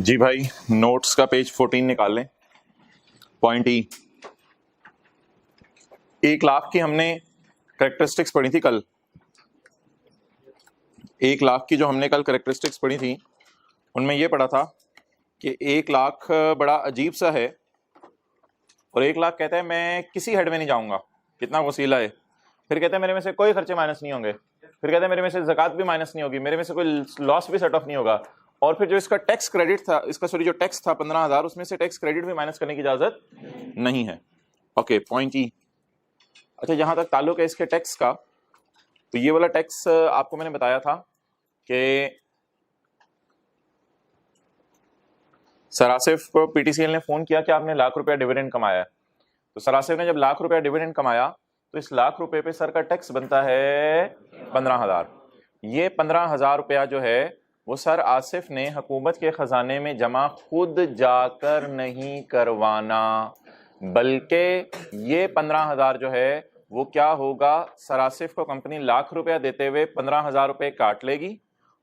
जी भाई, नोट्स का पेज 14 निकाल लें। पॉइंट ई, 1,00,000 की हमने करेक्टरिस्टिक्स पढ़ी थी कल। 1,00,000 की जो हमने कल करेक्टरिस्टिक्स पढ़ी थी उनमें ये पढ़ा था कि 1,00,000 बड़ा अजीब सा है और 1,00,000 कहता है मैं किसी हेड में नहीं जाऊंगा, कितना वसीला है। फिर कहता है मेरे में से कोई खर्चे माइनस नहीं होंगे। फिर कहता है मेरे में से ज़कात भी माइनस नहीं होगी, मेरे में से कोई लॉस भी सेट ऑफ नहीं होगा। और फिर जो इसका टैक्स क्रेडिट था, इसका सॉरी जो टैक्स था 15,000, उसमें से टैक्स क्रेडिट भी माइनस करने की इजाजत नहीं है। ओके, पॉइंट ई। अच्छा, जहां तक ताल्लुक है इसके टैक्स का, तो ये वाला टैक्स आपको मैंने बताया था कि सर आसिफ को पीटीसीएल ने फोन किया कि आपने ₹1,00,000 डिविडेंड कमाया है। तो सर आसिफ ने जब ₹1,00,000 डिविडेंड कमाया तो इस ₹1,00,000 पे सर का टैक्स बनता है 15,000। ये 15,000 रुपया जो है वो सर आसिफ ने हुकूमत के खजाने में जमा खुद जाकर नहीं करवाना, बल्कि ये 15,000 जो है वो क्या होगा, सर आसिफ को कंपनी ₹1,00,000 देते हुए 15,000 रुपये काट लेगी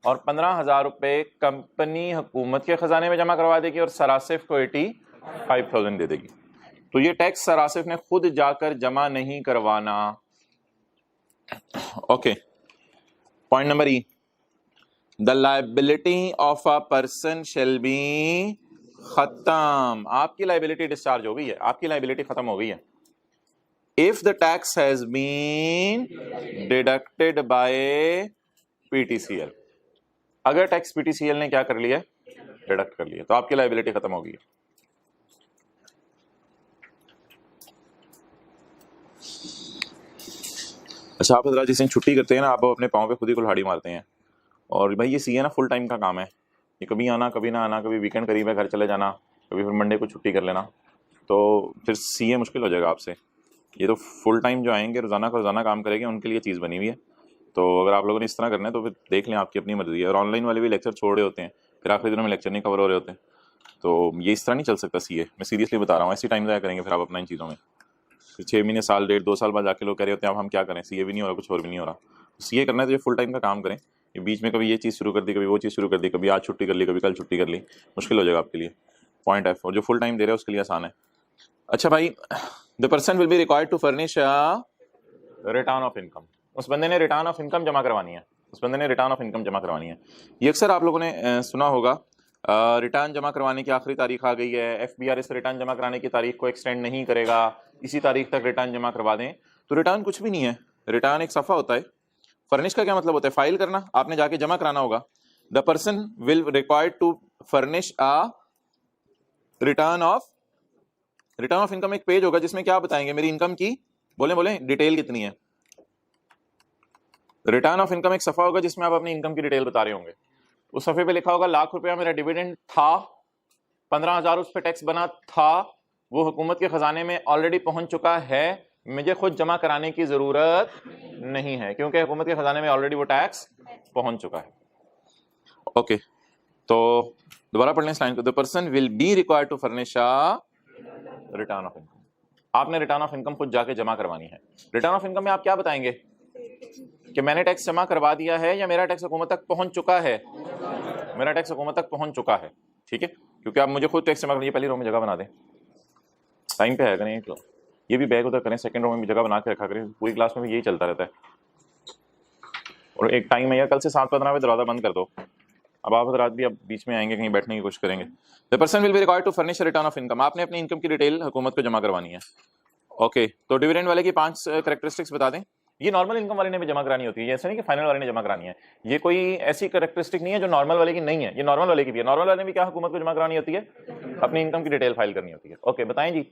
और 15,000 रुपये कंपनी हुकूमत के खजाने में जमा करवा देगी और सर आसिफ को 85,000 दे देगी। तो ये टैक्स सर आसिफ ने खुद जाकर जमा नहीं करवाना। Okay, point number E, the liability of a person shall be खत्म। आपकी लाइबिलिटी डिस्चार्ज हो गई है, आपकी लाइबिलिटी खत्म हो गई है। If the tax has been deducted by PTCL, अगर टैक्स पीटीसीएल ने क्या कर लिया, डिडक्ट कर लिया, तो आपकी लाइबिलिटी खत्म हो गई है। अच्छा, आप हजरात जिस दिन छुट्टी करते हैं ना, आप अपने पाँव पे खुद ही कुल्हाड़ी मारते हैं। और भाई ये सीए ना फुल टाइम का काम है, ये कभी आना कभी ना आना, कभी वीकेंड करीब है घर चले जाना, कभी फिर मंडे को छुट्टी कर लेना, तो फिर सीए मुश्किल हो जाएगा आपसे। ये तो फुल टाइम जो आएंगे रोज़ाना का रोज़ाना काम करेंगे, उनके लिए चीज़ बनी हुई है। तो अगर आप लोगों ने इस तरह करना है तो फिर देख लें, आपकी अपनी मर्जी है। और ऑनलाइन वाले भी लेक्चर छोड़ रहे होते हैं, फिर आखिरी दिनों में लेक्चर नहीं कवर हो रहे होते हैं, तो ये इस तरह नहीं चल सकता सीए। मैं सीरियसली बता रहा हूँ, ऐसी टाइम ज़ाया करेंगे फिर आप अपना इन चीज़ों में। फिर 6 महीने, साल, 1.5-2 साल बाद जाके लोग कह रहे होते हैं अब हम क्या करें, सीए भी नहीं हो रहा, कुछ और भी नहीं हो रहा। सीए करना है तो ये फुल टाइम का काम करें। ये बीच में कभी ये चीज़ शुरू कर दी, कभी वो चीज़ शुरू कर दी, कभी आज छुट्टी कर ली, कभी कल छुट्टी कर ली, मुश्किल हो जाएगा आपके लिए। पॉइंट एफ, और जो फुल टाइम दे रहे हैं उसके लिए आसान है। अच्छा भाई, the person will be required to furnish return of income. उस बंदे ने रिटर्न ऑफ इनकम जमा करवानी है, उस बंदे ने रिटर्न ऑफ इनकम जमा करवानी है। ये अक्सर आप लोगों ने सुना होगा, रिटर्न जमा करवाने की आखिरी तारीख आ गई है, एफबीआर इस रिटर्न जमा कराने की तारीख को एक्सटेंड नहीं करेगा, इसी तारीख तक रिटर्न जमा करवा दें। तो रिटर्न कुछ भी नहीं है, रिटर्न एक सफ़ा होता है। फर्निश का क्या मतलब होता है, फाइल करना, आपने जाके जमा कराना होगा। The person will required to furnish a return of income. एक पेज होगा जिसमें क्या बताएंगे, मेरी इनकम की बोले डिटेल कितनी है। रिटर्न ऑफ इनकम एक सफ़ा होगा जिसमें आप अपनी इनकम की डिटेल बता रहे होंगे। उस सफ़े पे लिखा होगा ₹1,00,000 मेरा डिविडेंड था, 15,000 उस पर टैक्स बना था, वो हुकूमत के खजाने में ऑलरेडी पहुंच चुका है, मुझे खुद जमा कराने की जरूरत नहीं है क्योंकि हुकूमत के खजाने में ऑलरेडी वो टैक्स पहुंच चुका है। ओके, तो दोबारा पढ़ लें इस लाइन को। The person will be required to furnish a return of income. आपने रिटर्न ऑफ इनकम खुद जाके जमा करवानी है। रिटर्न ऑफ इनकम में आप क्या बताएंगे कि मैंने टैक्स जमा करवा दिया है या मेरा टैक्स हुकूमत तक पहुंच चुका है, मेरा टैक्स हुकूमत तक पहुंच चुका है। ठीक है, क्योंकि आप मुझे खुद टैक्स जमा करिए, पहली रो में जगह बना दें, टाइम पे है करें, ये भी बैग उधर करें, सेकंड रो में भी जगह बना के रखा करें, पूरी क्लास में भी यही चलता रहता है। और एक टाइम है यार, कल से 7:15 में दरवाजा बंद कर दो। अब आप रात भी अब बीच में आएंगे, कहीं बैठने की कोशिश करेंगे। The person will be required to furnish return of income. आपने अपनी इनकम की डिटेल हुकूमत को जमा करवानी है। ओके, तो डिविडेंड वाले की 5 करेक्टरिस्टिक्स बता दें। ये नॉर्मल इनकम वाले ने भी जमा करानी होती है, ऐसा नहीं कि फाइनल वाले ने जमा करानी है। ये कोई ऐसी करेक्टरिस्टिक नहीं है जो नॉर्मल वाले की नहीं है, ये नॉर्मल वाले की भी है। नॉर्मल वाले में भी क्या हुकूमत को जमा करानी होती है, अपनी इनकम की डिटेल फाइल करनी होती है। ओके, बताएं जी,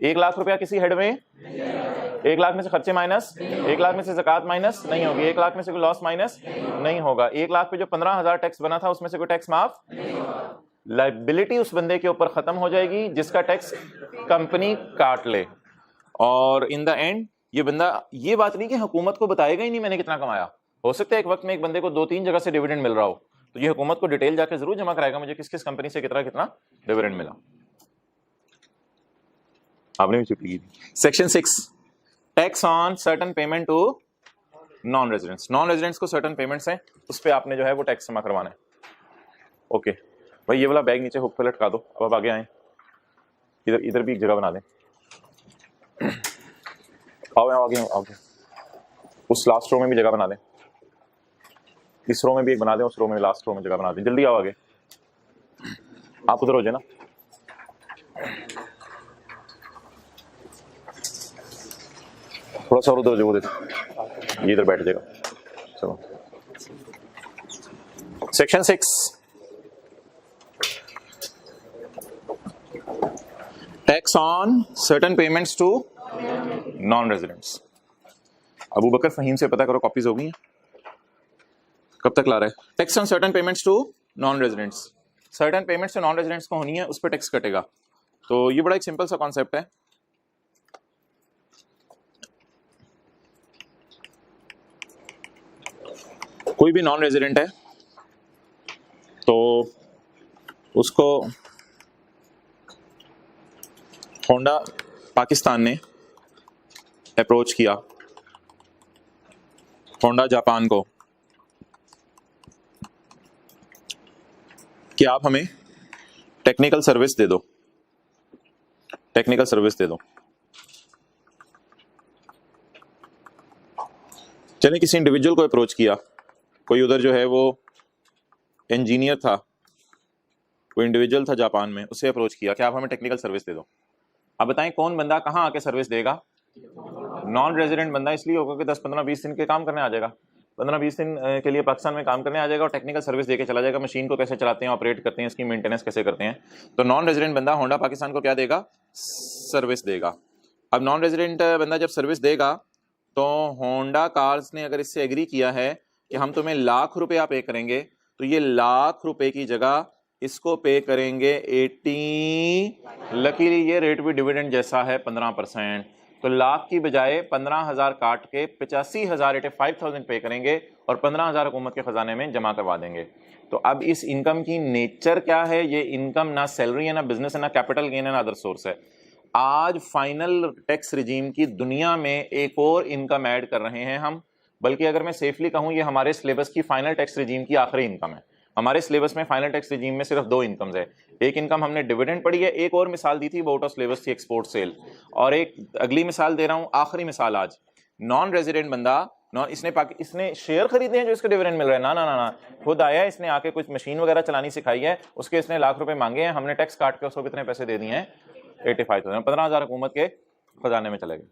₹1,00,000 किसी हेड में, 1,00,000 में से खर्चे माइनस, 1,00,000 में से ज़कात माइनस नहीं होगी, 1,00,000 में से कोई लॉस माइनस नहीं होगा, 1,00,000 पे जो 15,000 टैक्स बना था उसमें से कोई टैक्स माफ, लाइबिलिटी उस बंदे के ऊपर खत्म हो जाएगी जिसका टैक्स कंपनी काट ले। और इन द एंड ये बंदा ये बात नहीं कि हुकूमत को बताएगा ही नहीं मैंने कितना कमाया। हो सकता है एक वक्त में एक बंदे को 2-3 जगह से डिविडेंड मिल रहा हो, तो ये हुकूमत को डिटेल जाके जरूर जमा कराएगा मुझे किस किस कंपनी से कितना कितना डिविडेंड मिला। आपने भी छुट्टी की थी। Section 6, tax on certain payment to non residents. Non residents को सर्टन पेमेंट्स हैं, उस पर आपने जो है वो टैक्स जमा करवाना है। ओके, भाई ये वाला बैग नीचे हुक पे लटका दो। अब आप आगे आए, इधर इधर भी एक जगह बना दें। आओ आगे आओ, उस लास्ट रो में भी जगह बना दें, इस रो में भी एक बना दें, उस रो में लास्ट रो में जगह बना दें। जल्दी आओ आगे, आप उधर हो जाए ना। थोड़ा सा और उधर हो जाओ, ये इधर बैठ जाएगा। चलो section 6, tax on certain payments to non residents. Abu Bakar Faheem से पता करो कॉपीज हो गई हैं, कब तक ला रहा है। Tax on certain payments to non residents, certain payments to non residents को होनी है, उस पर टैक्स कटेगा। तो ये बड़ा एक सिंपल सा कॉन्सेप्ट है। कोई भी नॉन रेजिडेंट है तो उसको होंडा पाकिस्तान ने अप्रोच किया, होंडा जापान को, कि आप हमें टेक्निकल सर्विस दे दो, टेक्निकल सर्विस दे दो। चलिए किसी इंडिविजुअल को अप्रोच किया, कोई उधर जो है वो इंजीनियर था, कोई इंडिविजुअल था जापान में, उससे अप्रोच किया कि आप हमें टेक्निकल सर्विस दे दो। अब बताएं कौन बंदा कहाँ आके सर्विस देगा? नॉन रेजिडेंट बंदा इसलिए होगा कि 10, 15, 20 दिन के काम करने आ जाएगा, 15-20 दिन के लिए पाकिस्तान में काम करने आ जाएगा और टेक्निकल सर्विस देके चला जाएगा, मशीन को कैसे चलाते हैं, ऑपरेट करते हैं, इसकी मेंटेनेंस कैसे करते हैं। तो नॉन रेजिडेंट बंदा होंडा पाकिस्तान को क्या देगा? सर्विस देगा। अब नॉन रेजिडेंट बंदा जब सर्विस देगा तो होंडा कार्स ने अगर इससे एग्री किया है कि हम तुम्हें लाख रुपया पे करेंगे, तो ये लाख रुपए की जगह इसको पे करेंगे 80। लकीली ये रेट भी डिविडेंड जैसा है 15%, तो लाख की बजाय 15,000 काट के 85,000 85,000 पे करेंगे और 15,000 हुकूमत के खजाने में जमा करवा देंगे। तो अब इस इनकम की नेचर क्या है? ये इनकम ना सैलरी है, ना बिजनेस है, ना कैपिटल गेन है, ना अदर सोर्स है। आज फाइनल टैक्स रिजीम की दुनिया में एक और इनकम ऐड कर रहे हैं हम, बल्कि अगर मैं सेफली कहूं ये हमारे सिलेबस की फाइनल टैक्स रिजीम की आखिरी इनकम है। हमारे सिलेबस में फाइनल टैक्स रिजीम में सिर्फ 2 इनकम्स है, एक इनकम हमने डिविडेंड पढ़ी है, एक और मिसाल दी थी वो आउट ऑफ सिलेबस थी एक्सपोर्ट सेल, और एक अगली मिसाल दे रहा हूं, आखिरी मिसाल आज। नॉन रेजिडेंट बंदा, इसने शेयर खरीदे हैं जो इसका डिविडेंड मिल रहा है, ना ना ना ना, खुद आया है, इसने आके कुछ मशीन वगैरह चलानी सिखाई है, उसके इसने लाख रुपए मांगे हैं, हमने टैक्स काट के उसको कितने पैसे दे दिए हैं? 85,000, 15,000 हुकूमत के खजाने में चले गए।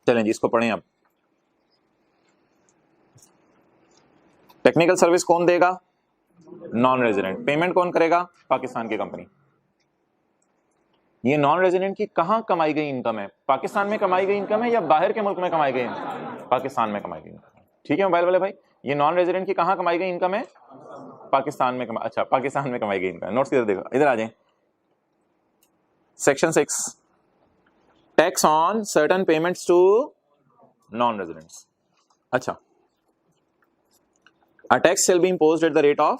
चलें जी इसको पढ़ें। अब टेक्निकल सर्विस कौन देगा? Non resident. पेमेंट कौन करेगा? पाकिस्तान की कंपनी। ये नॉन रेजिडेंट की कहां कमाई गई इनकम है? पाकिस्तान में कमाई गई इनकम है या बाहर के मुल्क में कमाई गई? पाकिस्तान में कमाई गई। ठीक है मोबाइल वाले भाई, ये नॉन रेजिडेंट की कहां कमाई गई इनकम है? पाकिस्तान में अच्छा पाकिस्तान में कमाई गई इनकम। नोट्स इधर देखो, इधर आ जाए। Section 6, tax on certain payments to non residents. अच्छा, a tax shall be imposed at the rate of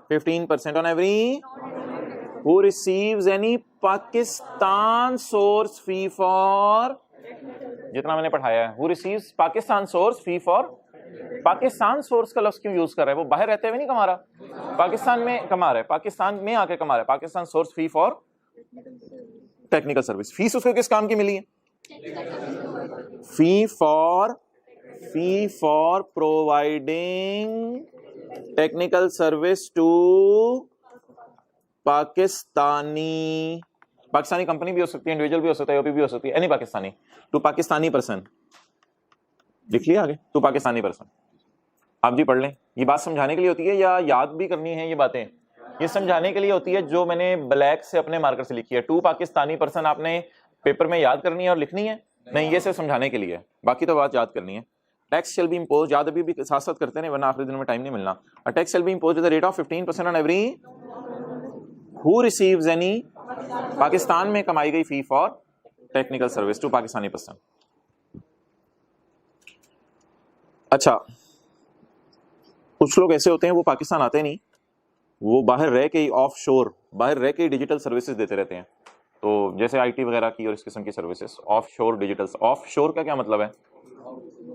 15% on every who receives any Pakistan source fee for, जितना मैंने पढ़ाया है, who receives Pakistan source fee for। Pakistan source का लफ्ज क्यों use कर रहा है? वो बाहर रहते हुए नहीं कमा रहा, पाकिस्तान में कमा रहा है, पाकिस्तान में आके कमा रहा है। Pakistan source fee for technical service. Fees उसको किस काम की मिली है? Fee for providing technical service to Pakistani company भी हो सकती है, इंडिविजुअल भी हो सकता है, ओपी भी हो सकती है, any Pakistani, to Pakistani person. लिख लिया आगे, टू पाकिस्तानी पर्सन। आप जी पढ़ लें। ये बात समझाने के लिए होती है या याद भी करनी है? ये बातें ये समझाने के लिए होती है, जो मैंने ब्लैक से अपने मार्कर से लिखी है। टू पाकिस्तानी पर्सन आपने पेपर में याद करनी है और लिखनी है? नहीं, ये सिर्फ समझाने के लिए, बाकी तो बात याद करनी है। टैक्स शैल बी इम्पोज, याद अभी भी साथ साथ करते हैं वरना आखिरी दिन में टाइम नहीं मिलना। A tax shall be impose at the rate of 15% on every who receives any, Pakistan में कमाई गई fee for technical service to Pakistani person. अच्छा, कुछ लोग ऐसे होते हैं वो पाकिस्तान आते नहीं, वो बाहर रह के ऑफ शोर, बाहर रह के डिजिटल सर्विसेज देते रहते हैं। तो जैसे आईटी वगैरह की और इस किस्म की सर्विसेज, ऑफ शोर डिजिटल। ऑफ शोर का क्या मतलब है?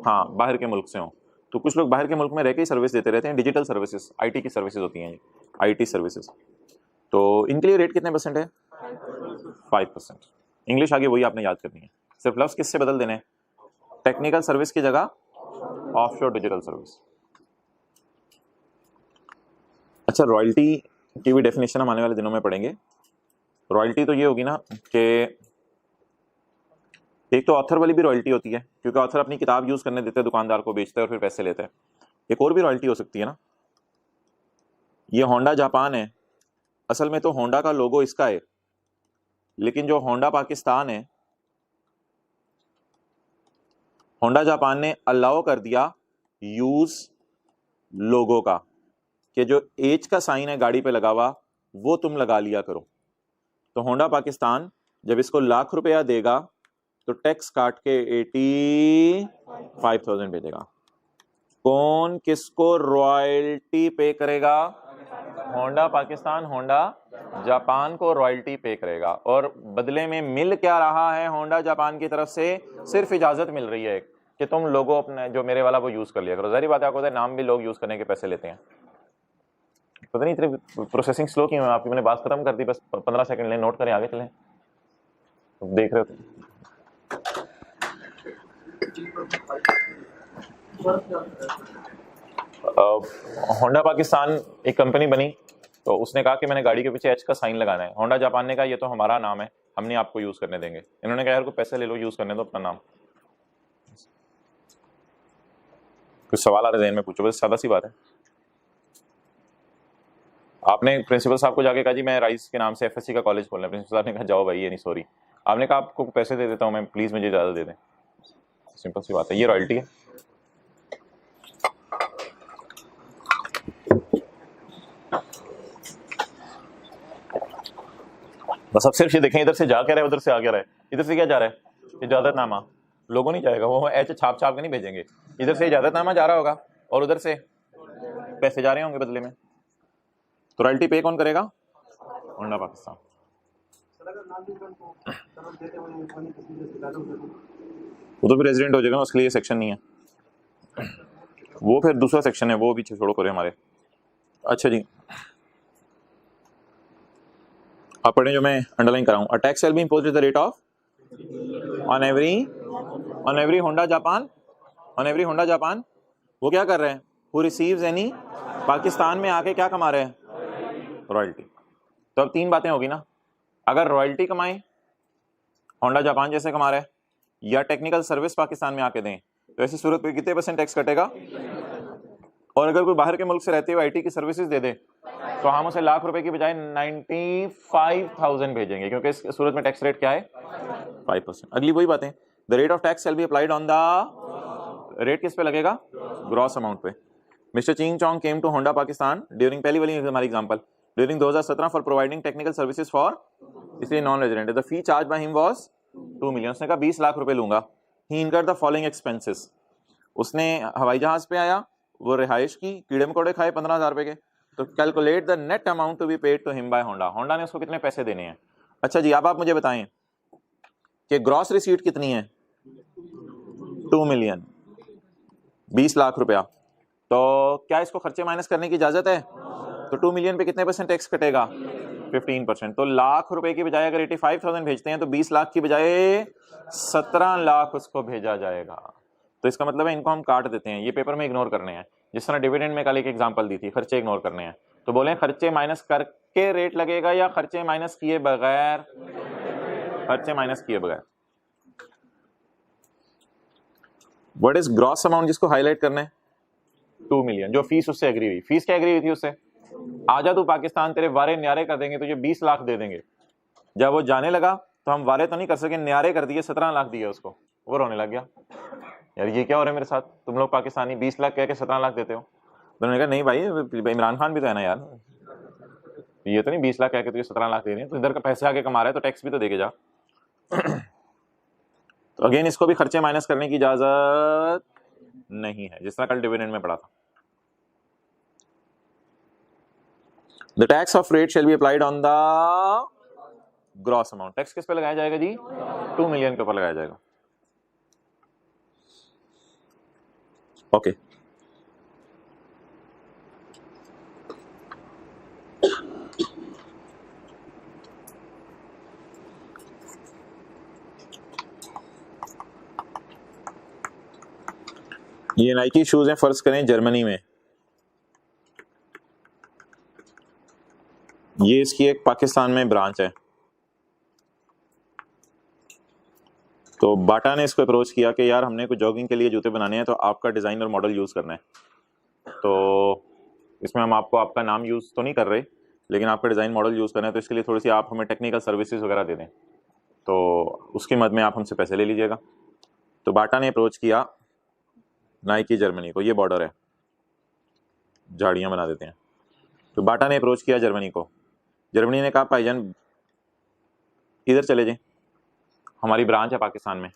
हाँ, बाहर के मुल्क से हो। तो कुछ लोग बाहर के मुल्क में रह के ही सर्विस देते रहते हैं, डिजिटल सर्विसेज, आईटी की सर्विसेज होती हैं, आईटी सर्विसेज। तो इनके लिए रेट कितने परसेंट है? 5%। इंग्लिश आगे वही आपने याद करनी है, सिर्फ लफ्ज किससे बदल देने, टेक्निकल सर्विस की जगह ऑफशोर डिजिटल सर्विस। अच्छा, रॉयल्टी की भी डेफिनेशन हम आने वाले दिनों में पढ़ेंगे। रॉयल्टी तो ये होगी ना कि एक तो ऑथर वाली भी रॉयल्टी होती है, क्योंकि ऑथर अपनी किताब यूज करने देते हैं, दुकानदार को बेचते हैं और फिर पैसे लेते हैं। एक और भी रॉयल्टी हो सकती है ना, ये होंडा जापान है, असल में तो होंडा का लोगो इसका है, लेकिन जो होंडा पाकिस्तान है, होंडा जापान ने अलाउ कर दिया यूज लोगो का, कि जो एच का साइन है गाड़ी पे लगा हुआ वो तुम लगा लिया करो। तो होंडा पाकिस्तान जब इसको लाख रुपया देगा तो टैक्स काट के 85,000 भेजेगा। कौन किसको रॉयल्टी पे करेगा? होंडा पाकिस्तान, होंडा जापान को रॉयल्टी पे करेगा। और बदले में मिल क्या रहा है होंडा जापान की तरफ से? सिर्फ इजाजत मिल रही है कि तुम लोगों अपने जो मेरे वाला वो यूज कर लिया करो। जाहिर बात है, आपको नाम भी लोग यूज करने के पैसे लेते हैं। पता नहीं इतनी प्रोसेसिंग स्लो क्यों है आपकी, मैंने बात खत्म कर दी, बस 15 सेकंड ले, नोट करें, आगे चलें। देख रहे हो होंडा पाकिस्तान एक कंपनी बनी, तो उसने कहा कि मैंने गाड़ी के पीछे एच का साइन लगाना है। होंडा जापान ने कहा ये तो हमारा नाम है, हम नहीं आपको यूज करने देंगे। इन्होंने कहा यार को पैसे ले लो, यूज करने दो अपना नाम। कुछ सवाल आ रहे ज़हन में, पूछो, बस सादा सी बात है। आपने प्रिंसिपल साहब को जाके कहा जी मैं राइस के नाम से एफएससी का कॉलेज खोलना है, प्रिंसिपल साहब ने कहा जाओ भाई, ये नहीं सॉरी। आपने कहा आपको पैसे दे देता हूं मैं, प्लीज मुझे ज्यादा दे दें। सिंपल सी बात है, ये रॉयल्टी है। बस अब सिर्फ ये देखें इधर से जा क्या रहा है, उधर से आ क्या रहा है। इधर से क्या जा रहा है? इजाजतनामा। लोगों नहीं जाएगा, वो एच छाप छाप के नहीं भेजेंगे। इधर से इजाजतनामा जा रहा होगा और उधर से पैसे जा रहे होंगे बदले में। तो रॉयल्टी पे कौन करेगा? होंडा पाकिस्तान। वो तो फिर रेजिडेंट हो जाएगा ना, उसके लिए सेक्शन नहीं है, वो फिर दूसरा सेक्शन है, वो भी छोड़ो करे हमारे। अच्छा जी, आप पढ़ें जो मैं अंडरलाइन कराऊं। A tax shall be imposed at the rate of on every Honda Japan, on every Honda Japan. वो क्या कर रहे हैं? हु रिसीव्स एनी, पाकिस्तान में आके क्या कमा रहे हैं? रॉयल्टी। तो अब तीन बातें होगी ना, अगर रॉयल्टी कमाए होंडा जापान जैसे कमा रहे हैं, या टेक्निकल सर्विस पाकिस्तान में आके दें, तो ऐसी सूरत पे कितने % टैक्स कटेगा? और अगर कोई बाहर के मुल्क से रहते हुए आईटी की सर्विसेज दे दे, तो हम उसे लाख रुपए की बजाय 95,000 भेजेंगे, क्योंकि इस सूरत में टैक्स रेट क्या है? 5%। अगली वही बातें, the rate of tax shall be applied on the, rate किस पे लगेगा? ग्रॉस अमाउंट पे। Mister Ching Chong came to Honda Pakistan during, पहली वाली हमारी example, during 2017 for providing technical services for, इसलिए non resident. The fee charge by him was 2 million. उसने कहा 20 लाख रुपए लूंगा। He incurred the following expenses. उसने हवाई जहाज पे आया, वो रिहाइश की, कीड़े मकोड़े खाए 15,000 रुपए के। तो calculate the net amount to be paid to him by Honda. Honda ने उसको कितने पैसे देने हैं? अच्छा जी, अब आप मुझे बताएं कि ग्रॉस रिसीट कितनी है? 2 मिलियन, 20 लाख रुपया। तो क्या इसको खर्चे माइनस करने की इजाजत है? तो 2 मिलियन पे कितने % टैक्स कटेगा? 15%। तो लाख रुपए की बजाय अगर 85,000 भेजते हैं तो 20 लाख की बजाय 17 लाख उसको भेजा जाएगा। तो इसका मतलब है इनको हम काट देते हैं, ये पेपर में इग्नोर करने हैं। जिस तरह डिविडेंड में कल एक एग्जांपल दी थी, खर्चे इग्नोर करने हैं। तो बोले खर्चे माइनस करके रेट लगेगा या खर्चे माइनस किए बगैर? खर्चे माइनस किए बगैर। व्हाट इज ग्रॉस अमाउंट जिसको हाईलाइट करना है? 2 मिलियन। जो फीस उससे एग्री हुई, फीस क्या एग्री हुई थी उससे? आजा तू पाकिस्तान, तेरे वारे न्यारे कर देंगे, तुझे 20 लाख दे देंगे। जब वो जाने लगा तो हम वारे तो नहीं कर सके, न्यारे कर दिए, 17 लाख दिए उसको। वो रोने लग गया, यार ये क्या हो रहा है मेरे साथ, तुम लोग पाकिस्तानी 20 लाख कह के 17 लाख देते हो। तो उन्होंने कहा नहीं भाई, इमरान खान भी तो है ना यार, ये तो नहीं 20 लाख कह के तुझे 17 लाख दे रहे हैं, तो इधर का पैसे आके कमा रहा है तो टैक्स भी तो देके जा। तो अगेन इसको भी खर्चे माइनस करने की इजाजत नहीं है, जिस तरह कल डिविडेंड में पढ़ा था। The tax of rate shall be applied on the gross amount. Tax किस पे लगाया जाएगा जी? 2 मिलियन के ऊपर लगाया जाएगा। ओके, ये नाइकी शूज हैं, फर्ज करें जर्मनी में, ये इसकी एक पाकिस्तान में ब्रांच है। तो बाटा ने इसको अप्रोच किया कि यार हमने कुछ जॉगिंग के लिए जूते बनाने हैं, तो आपका डिज़ाइन और मॉडल यूज़ करना है। तो इसमें हम आपको आपका नाम यूज़ तो नहीं कर रहे, लेकिन आपका डिज़ाइन मॉडल यूज़ करना है, तो इसके लिए थोड़ी सी आप हमें टेक्निकल सर्विसेज वगैरह दे दें, तो उसकी मद में आप हमसे पैसे ले लीजिएगा। तो बाटा ने अप्रोच किया नाइकी जर्मनी को, ये बॉर्डर है, झाड़ियाँ बना देते हैं। तो बाटा ने अप्रोच किया जर्मनी को, जर्मनी ने कहा भाईजान इधर चले जाएं, हमारी ब्रांच है पाकिस्तान में,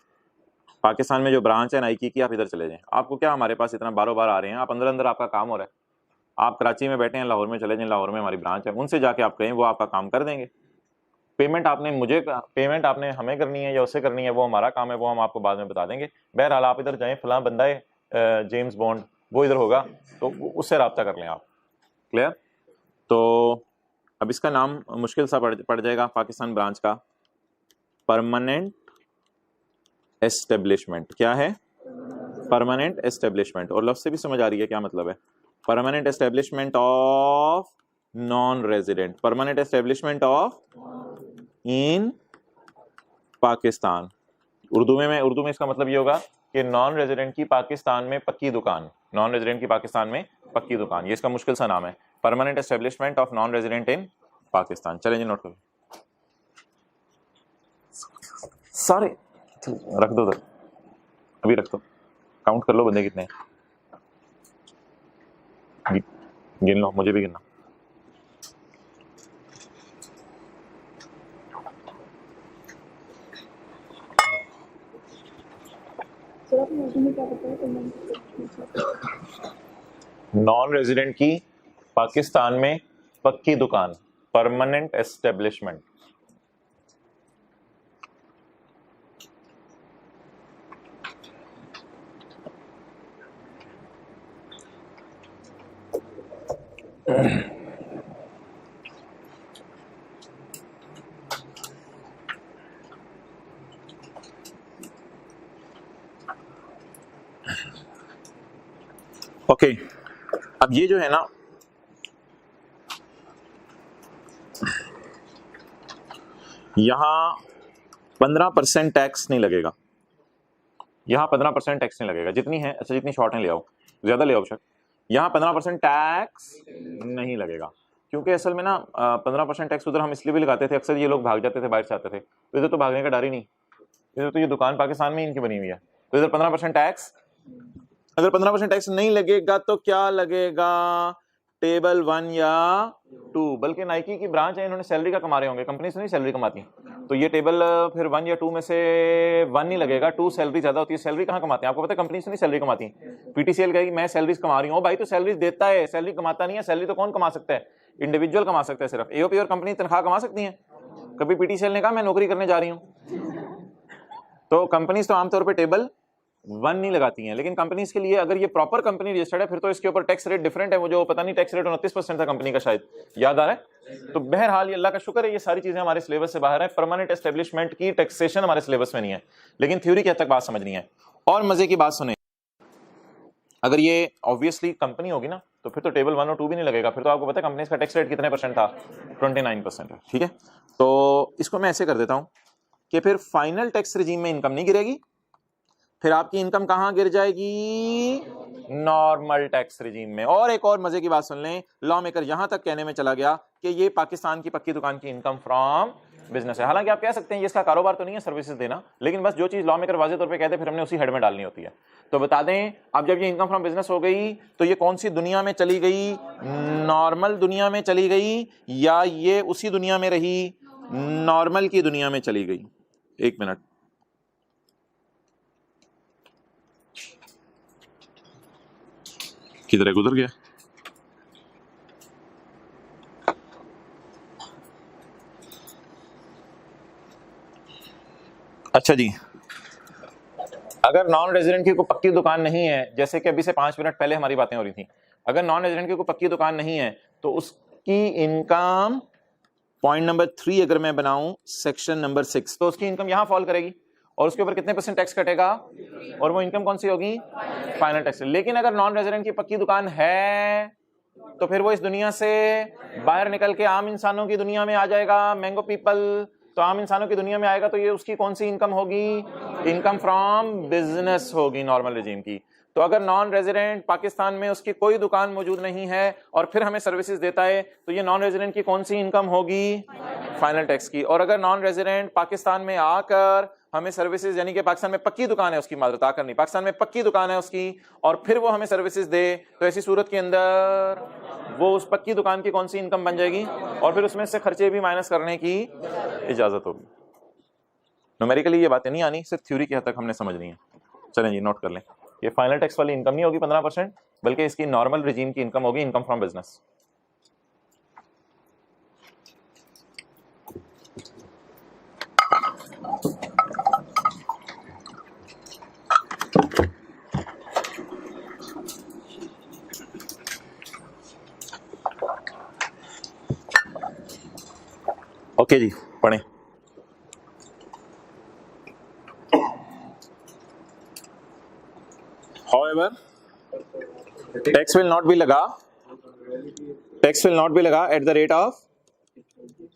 पाकिस्तान में जो ब्रांच है नाइकी की, आप इधर चले जाएं, आपको क्या हमारे पास इतना बारों बार आ रहे हैं, आप अंदर अंदर आपका काम हो रहा है, आप कराची में बैठे हैं, लाहौर में चले जाएं, लाहौर में हमारी ब्रांच है, उनसे जाके आप कहें, वो आपका काम कर देंगे। पेमेंट आपने हमें करनी है या उससे करनी है, वो हमारा काम है, वो हम आपको बाद में बता देंगे। बहरहाल आप इधर जाएं, फलां बंदा है जेम्स बॉन्ड, वो इधर होगा, तो उससे रब्ता कर लें आप। क्लियर? तो अब इसका नाम मुश्किल सा पड़ जाएगा पाकिस्तान ब्रांच का, परमानेंट एस्टेब्लिशमेंट। क्या है? Permanent establishment. और लफ्ज़ से भी समझ आ रही है क्या मतलब है? Permanent establishment of non resident, permanent establishment of in Pakistan. Urdu में इसका मतलब ये होगा कि नॉन रेजिडेंट की पाकिस्तान में पक्की दुकान, नॉन रेजिडेंट की पाकिस्तान में पक्की दुकान, ये इसका मुश्किल सा नाम है, permanent establishment of non resident in Pakistan. चलें जी, नोट करो सारे, रख दो उधर, अभी रख दो, काउंट कर लो बंदे कितने हैं, गिन लो, मुझे भी गिनना। नॉन रेजिडेंट की पाकिस्तान में पक्की दुकान, परमानेंट एस्टेब्लिशमेंट। ओके, अब ये जो है ना, यहां 15% टैक्स नहीं लगेगा, यहां 15% टैक्स नहीं लगेगा, जितनी है, अच्छा जितनी शॉर्ट है ले आओ, ज्यादा ले आओ शर्ट, यहाँ 15% टैक्स नहीं लगेगा, क्योंकि असल में ना 15% टैक्स उधर हम इसलिए भी लगाते थे, अक्सर ये लोग भाग जाते थे, बाहर से आते थे, तो इधर तो भागने का डर ही नहीं, इधर तो ये दुकान पाकिस्तान में इनकी बनी हुई है, तो इधर 15% टैक्स, अगर 15% टैक्स नहीं लगेगा तो क्या लगेगा? टेबल 1 या 2, बल्कि नाइकी की ब्रांच है, इन्होंने सैलरी का कमा रहे होंगे, कंपनी से नहीं सैलरी कमाती, तो ये टेबल फिर 1 या 2 में से 1 नहीं लगेगा, 2 सैलरी ज्यादा होती है। सैलरी कहाँ कमाते हैं आपको पता है? कंपनी से नहीं सैलरी कमाती। पीटीसीएल कहेगी मैं सैलरीज कमा रही हूँ, भाई तो सैलरीज देता है, सैलरी कमाता नहीं है। सैलरी तो कौन कमा सकता है? इंडिविजुअल कमा सकता है, सिर्फ एओपी और कंपनी तनख्वाह कमा सकती है। कभी पीटीसीएल ने कहा मैं नौकरी करने जा रही हूँ? तो कंपनीज तो आमतौर पर टेबल 1 नहीं लगाती हैं, लेकिन कंपनीज के लिए अगर ये प्रॉपर कंपनी रजिस्टर्ड है फिर तो इसके ऊपर टैक्स रेट डिफरेंट है, वो जो पता नहीं टैक्स रेट 29% था कंपनी का, शायद याद आ रहा है। तो बहरहाल ये अल्लाह का शुक्र है, ये सारी चीजें हमारे सिलेबस से बाहर है, परमानेंट एस्टेब्लिशमेंट की टैक्सेशन हमारे सिलेबस में नहीं है, लेकिन थ्योरी की हद तक बात समझनी है। और मजे की बात सुने, अगर ये ऑब्वियसली कंपनी होगी ना तो फिर तो टेबल 1 और 2 भी नहीं लगेगा, फिर तो आपको पता है कंपनी का टैक्स रेट कितने परसेंट था? 29% है। ठीक है, तो इसको मैं ऐसे कर देता हूं कि फिर फाइनल टैक्स रिजीम में इनकम नहीं गिरेगी, फिर आपकी इनकम कहां गिर जाएगी? नॉर्मल टैक्स रिजीम में। और एक और मजे की बात सुन लें, लॉ मेकर यहां तक कहने में चला गया कि ये पाकिस्तान की पक्की दुकान की इनकम फ्रॉम बिजनेस है। हालांकि आप कह सकते हैं ये इसका कारोबार तो नहीं है सर्विसेज देना, लेकिन बस जो चीज लॉ मेकर वाज़ेह तौर पे कहते हैं फिर हमने उसी हेड में डालनी होती है। तो बता दें, अब जब ये इनकम फ्रॉम बिजनेस हो गई तो ये कौन सी दुनिया में चली गई? नॉर्मल दुनिया में चली गई, या ये उसी दुनिया में रही, नॉर्मल की दुनिया में चली गई? एक मिनट, किधर है, गुजर गया? अच्छा जी, अगर नॉन रेजिडेंट की कोई पक्की दुकान नहीं है, जैसे कि अभी से 5 मिनट पहले हमारी बातें हो रही थी, अगर नॉन रेजिडेंट की कोई पक्की दुकान नहीं है तो उसकी इनकम, पॉइंट नंबर 3 अगर मैं बनाऊं सेक्शन नंबर 6, तो उसकी इनकम यहां फॉल करेगी। और उसके ऊपर कितने % टैक्स कटेगा, और वो इनकम कौन सी होगी, फाइनल टैक्स। लेकिन अगर नॉन रेजिडेंट की पक्की दुकान है तो फिर वो इस दुनिया से बाहर निकल के आम इंसानों की दुनिया में आ जाएगा, मैंगो पीपल। तो आम इंसानों की दुनिया में आएगा तो ये उसकी कौन सी इनकम होगी, इनकम फ्रॉम बिजनेस होगी नॉर्मल रेजिम की। तो अगर नॉन रेजिडेंट पाकिस्तान में उसकी कोई दुकान मौजूद नहीं है और फिर हमें सर्विसेज देता है तो ये नॉन रेजिडेंट की कौन सी इनकम होगी, फाइनल टैक्स की। और अगर नॉन रेजिडेंट पाकिस्तान में आकर हमें सर्विसेज, यानी कि पाकिस्तान में पक्की दुकान है उसकी, माजरत आकर नहीं, पाकिस्तान में पक्की दुकान है उसकी, और फिर वो हमें सर्विसेज दे, तो ऐसी सूरत के अंदर वो उस पक्की दुकान की कौन सी इनकम बन जाएगी, और फिर उसमें से खर्चे भी माइनस करने की इजाजत होगी। न्यूमेरिकली ये बातें नहीं आनी, सिर्फ थ्योरी की हद तक हमने समझनी है। चलें जी, नोट कर लें, ये फाइनल टैक्स वाली इनकम नहीं होगी 15%, बल्कि इसकी नॉर्मल रिजीम की इनकम होगी, इनकम फ्रॉम बिजनेस। ओके जी, पढ़ें। However, tax will not be लगा at the rate of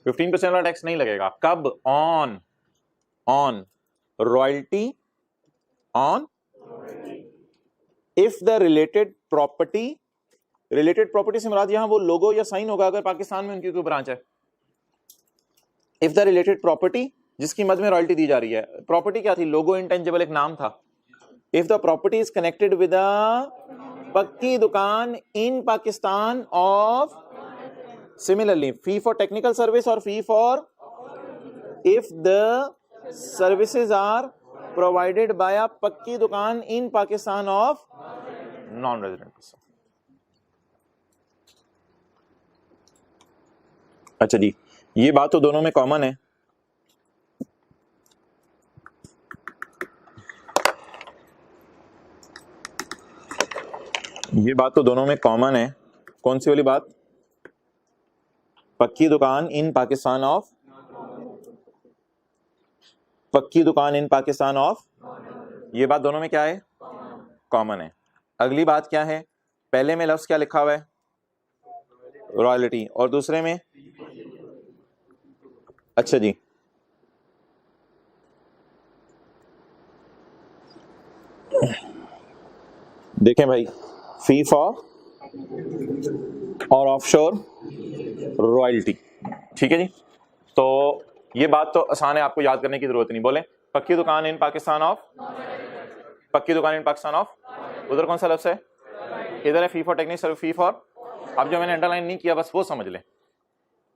15% वाला टैक्स नहीं लगेगा। कब, on royalty on if the related property से मुराद यहां वो लोगो या साइन होगा अगर पाकिस्तान में उनकी कोई ब्रांच है। इफ द रिलेटेड प्रॉपर्टी जिसकी मद में रॉयल्टी दी जा रही है, प्रॉपर्टी क्या थी, लोगो इंटेंजिबल एक नाम था। If the property is connected with a पक्की दुकान in Pakistan of, similarly fee for technical service और fee for, if the services are provided by a पक्की दुकान in Pakistan of non resident person. अच्छा जी, ये बात तो दोनों में कॉमन है। ये बात तो दोनों में कॉमन है। कौन सी वाली बात, पक्की दुकान इन पाकिस्तान ऑफ, पक्की दुकान इन पाकिस्तान ऑफ, ये बात दोनों में क्या है, कॉमन है। अगली बात क्या है, पहले में लफ्ज क्या लिखा हुआ है, रॉयल्टी, और दूसरे में, अच्छा जी, देखें भाई, फी फॉर और ऑफशोर रॉयल्टी, ठीक है जी। तो ये बात तो आसान है, आपको याद करने की जरूरत नहीं। बोले पक्की दुकान इन पाकिस्तान ऑफ, पक्की दुकान इन पाकिस्तान ऑफ, उधर कौन सा लफ्ज है, इधर है fee for technical service, fee for, अब जो मैंने अंडरलाइन नहीं किया बस वो समझ ले,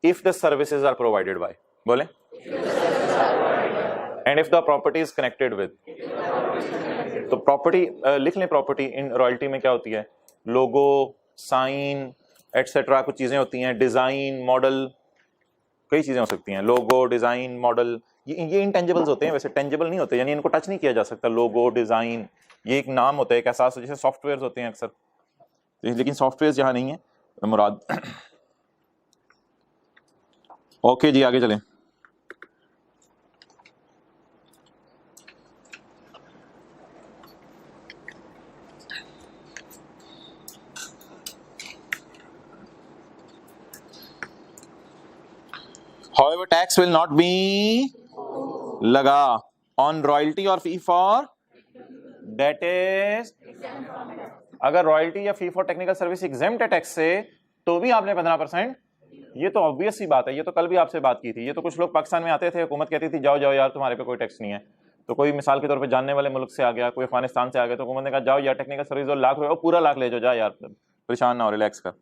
if the services are provided by, बोले, and if the property is connected with, तो प्रॉपर्टी लिख लें, प्रॉपर्टी इन रॉयल्टी में क्या होती है, लोगो, साइन एटसेट्रा, कुछ चीजें होती हैं, डिजाइन, मॉडल, कई चीजें हो सकती हैं, लोगो, डिजाइन, मॉडल, ये इंटेंजिबल्स होते हैं, वैसे टेंजिबल नहीं होते, यानी इनको टच नहीं किया जा सकता। लोगो, डिजाइन, ये एक नाम होता है, एक एहसास, जैसे सॉफ्टवेयर होते हैं अक्सर, लेकिन सॉफ्टवेयर यहाँ नहीं है मुराद। ओके जी, आगे चलें। However, tax will not be लगा on royalty or fee for, that is, अगर रॉयल्टी या फी फॉर टेक्निकल सर्विस एग्जेम्प्ट है टैक्स से तो भी आपने 15%, ये तो ऑब्वियस सी बात है, ये तो कल भी आपसे बात की थी। ये तो कुछ लोग पाकिस्तान में आते थे, हुकूमत कहती थी जाओ जाओ यार तुम्हारे पे कोई टैक्स नहीं है, तो कोई मिसाल के तौर पे जानने वाले मुल्क से आ गया, कोई अफगानिस्तान से आ गया, तो हुकूमत ने कहा जाओ यार टेक्निकल सर्विस और लाख रुपये, पूरा लाख ले जाओ, जा यार परेशान ना हो, रिलैक्स कर।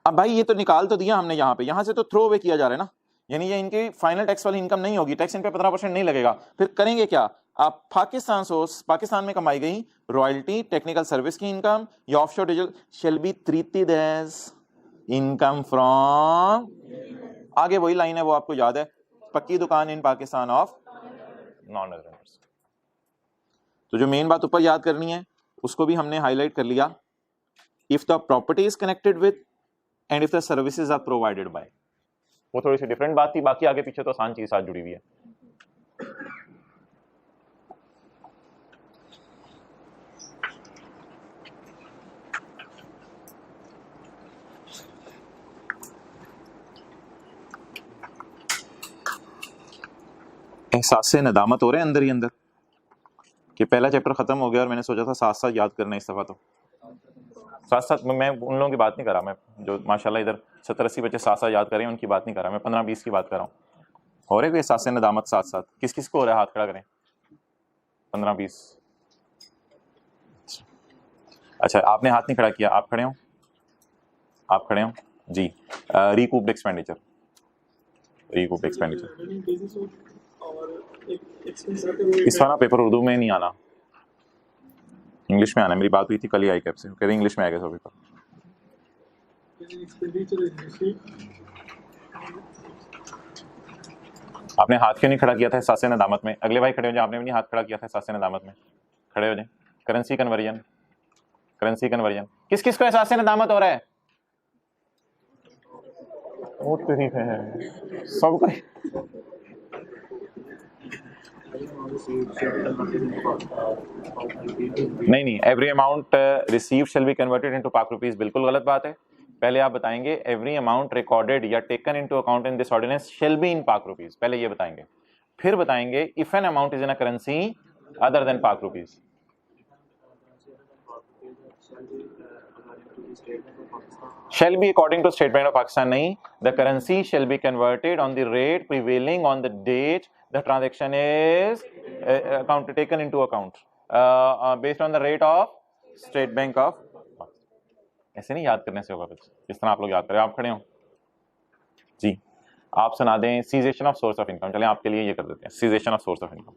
अब भाई ये तो निकाल तो दिया हमने यहाँ पे, यहाँ से तो थ्रो अवे किया जा रहा है ना, यानी ये इनकी फाइनल टैक्स वाली इनकम नहीं होगी, टैक्स इन पे 15% नहीं लगेगा। फिर करेंगे क्या, आप पाकिस्तान में कमाई गई रॉयल्टी, टेक्निकल सर्विस की इनकम या offshore digital shall be treated as income from, आगे वही लाइन है वो आपको याद है, पक्की दुकान in Pakistan of non resident. तो जो मेन बात ऊपर याद करनी है उसको भी हमने हाईलाइट कर लिया, if the property is connected with and if the services are provided by, वो थोड़ी सी डिफरेंट बात थी, बाकी आगे पीछे तो आसान चीज साथ जुड़ी हुई है। एहसास से नदामत हो रहे हैं अंदर ही अंदर कि पहला चैप्टर खत्म हो गया और मैंने सोचा था साथ साथ याद करना इस दफा। तो साथ साथ मैं उन लोगों की बात नहीं कर रहा, मैं जो माशाल्लाह इधर 70-80 बच्चे साथ साथ याद कर रहे हैं उनकी बात नहीं कर रहा, मैं 15-20 की बात कर रहा हूँ। हो रहे कोई एहसास से नदामत साथ साथ? किस किस को हो रहा है? हाथ खड़ा करें। 15-20। अच्छा, आपने हाथ नहीं खड़ा किया, आप खड़े हो, आप खड़े हो जी। Recouped expenditure, recouped expenditure. इस वाला पेपर उर्दू में नहीं आना, इंग्लिश में आना। मेरी बात हुई थी कल ही आई कैप से, कह रही इंग्लिश में आएगा सब पेपर। आपने हाथ क्यों नहीं खड़ा किया था एहसास से नदामत में? अगले भाई खड़े हो जाए, आपने भी नहीं हाथ खड़ा किया था एहसास से नदामत में, खड़े हो जाए। करेंसी कन्वर्जन, करेंसी कन्वर्जन किस किस को एहसास से नदामत हो रहा है? वो तेरी है सबको। नहीं, every amount received shall be converted into Pak rupees, बिल्कुल गलत बात है। पहले आप बताएंगे एवरी अमाउंट रिकॉर्डेड या taken into account in this ordinance shall be in Pak rupees, पहले ये बताएंगे। फिर बताएंगे if an amount is in a currency other than Pak rupees, shall be according to State Bank of Pakistan नहीं, the currency shall be converted on the rate prevailing on the date the transaction is taken into account based on the rate of State Bank of Pakistan। ऐसे नहीं याद करने से होगा कुछ, इस तरह आप लोग याद करें। आप खड़े हो जी, आप सुना दें cessation of source of income. चलें आपके लिए ये कर देते हैं, cessation of source of income.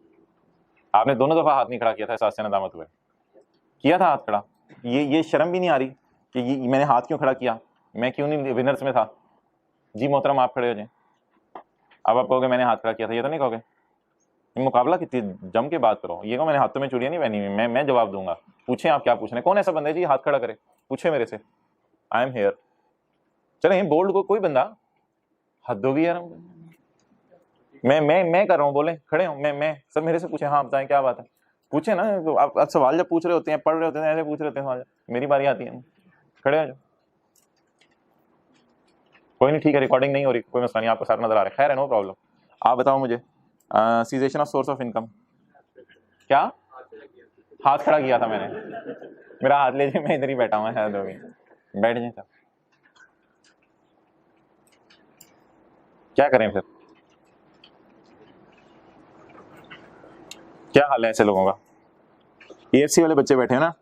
आपने दोनों दफा हाथ नहीं खड़ा किया था, एहसास से नदामत हुए, किया था हाथ खड़ा। ये शर्म भी नहीं आ रही कि ये मैंने हाथ क्यों खड़ा किया, मैं क्यों नहीं विनर्स में था? जी मोहतरम आप खड़े हो जाए। अब आप कहोगे मैंने हाथ खड़ा किया था, ये तो नहीं कहोगे। मुकाबला कितनी जम के बात करो, ये को मैंने हाथों में चूड़ियां नहीं पहनी हुई, मैं जवाब दूंगा। पूछें आप क्या पूछ रहे हैं, कौन ऐसा बंदा है जी हाथ खड़ा करे, पूछे मेरे से, आई एम हेयर। चले बोल्ड को कोई बंदा, हद होगी यार, मैं कर रहा हूँ, बोले खड़े हो, मैं सब मेरे से पूछे, हाँ बताएं क्या बात है, पूछे ना। तो आप सवाल जब पूछ रहे होते हैं, पढ़ रहे होते हैं, ऐसे पूछ रहे होते हैं सवाल, मेरी बारी आती है, खड़े हो जाओ। कोई नहीं, ठीक है, रिकॉर्डिंग नहीं हो रही, कोई मसला नहीं, आपको सारा नजर आ रहा है, खैर है, नो प्रॉब्लम। आप बताओ मुझे cessation of source of income क्या? हाथ खड़ा किया था मैंने, मेरा हाथ लीजिए, मैं इधर ही बैठा हूँ, शायद होगी, बैठ जाए। क्या करें फिर, क्या हाल है ऐसे लोगों का? AFC वाले बच्चे बैठे हैं ना,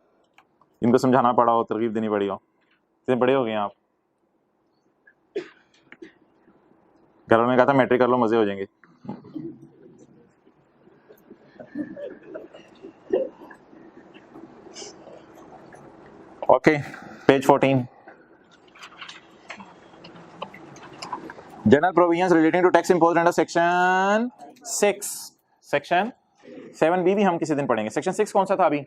इनको समझाना पड़ा हो, तरकीब देनी पड़ी हो, इतने बड़े हो गए आप। घर वालों ने कहा था मैट्रिक कर लो, मजे हो जाएंगे। Okay, page 14, general provisions relating to tax imposed under section 6। Section 7B भी हम किसी दिन पढ़ेंगे। सेक्शन 6 कौन सा था अभी?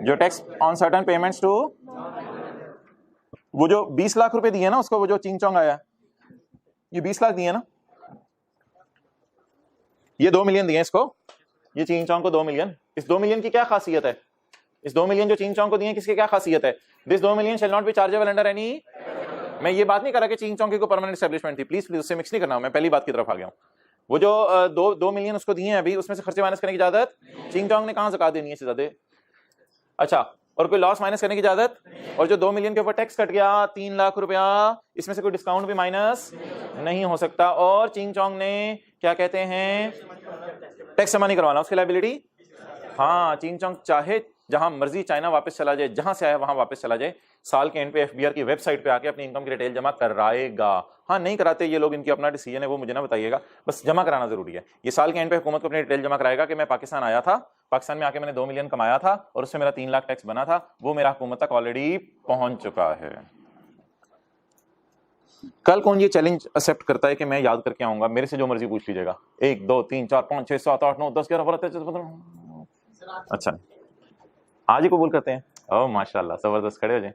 जो tax on certain payments to, वो जो 20 लाख रुपए दिए ना उसको, वो जो चिंग चोंग आया, ये 20 लाख दिए ना, ये 2 मिलियन दिए इसको, ये चिंग चोंग को 2 मिलियन। इस 2 मिलियन की क्या खासियत है? इस 2 मिलियन जो चिंग चोंग को दिए किसकी क्या खासियत है? This 2 million shall not be chargeable under any. मैं ये बात नहीं कर रहा कि चिंग चोंग की को परमानेंट एस्टेब्लिशमेंट थी, प्लीज उससे मिक्स नहीं करना, मैं पहली बात की तरफ आ गया हूँ। वो जो 2 मिलियन उसको दिए हैं अभी, उसमें से खर्चे माइनस करने की इजाजत चिंग चोंग ने कहां ज़कात देनी है इससे ज्यादा? अच्छा, और कोई लॉस माइनस करने की इजाजत? और जो 2 मिलियन के ऊपर टैक्स कट गया 3 लाख रुपया, इसमें से कोई डिस्काउंट भी माइनस नहीं हो सकता। और चिंग चोंग ने क्या कहते हैं, टैक्स जमा नहीं करवाना, उसकी लायबिलिटी। हाँ, चिंग चोंग चाहे जहां मर्जी चाइना वापस चला जाए, जहां से आया वहां वापस चला जाए, साल के एंड पे FBR की वेबसाइट पे आके अपनी इनकम की डिटेल जमा कराएगा। हाँ, नहीं कराते ये लोग, इनकी अपना डिसीजन है, वो मुझे ना बताइएगा, बस जमा कराना जरूरी है। ये साल के एंड पे हुकूमत को अपनी डिटेल जमा कराएगा कि मैं पाकिस्तान आया था, पाकिस्तान में आके मैंने 2 मिलियन कमाया था और उससे मेरा 3 लाख टैक्स बना था, वो मेरा हुकूमत तक ऑलरेडी पहुंच चुका है। कल कौन ये चैलेंज एक्सेप्ट करता है कि मैं याद करके आऊंगा? मेरे से जो मर्जी पूछ लीजिएगा, 1 2 3 4 5 6 7 8 9 10 11 12 13 14। अच्छा, आज ही कबूल करते हैं? ओह माशाल्लाह, जबरदस्त, खड़े हो जाए।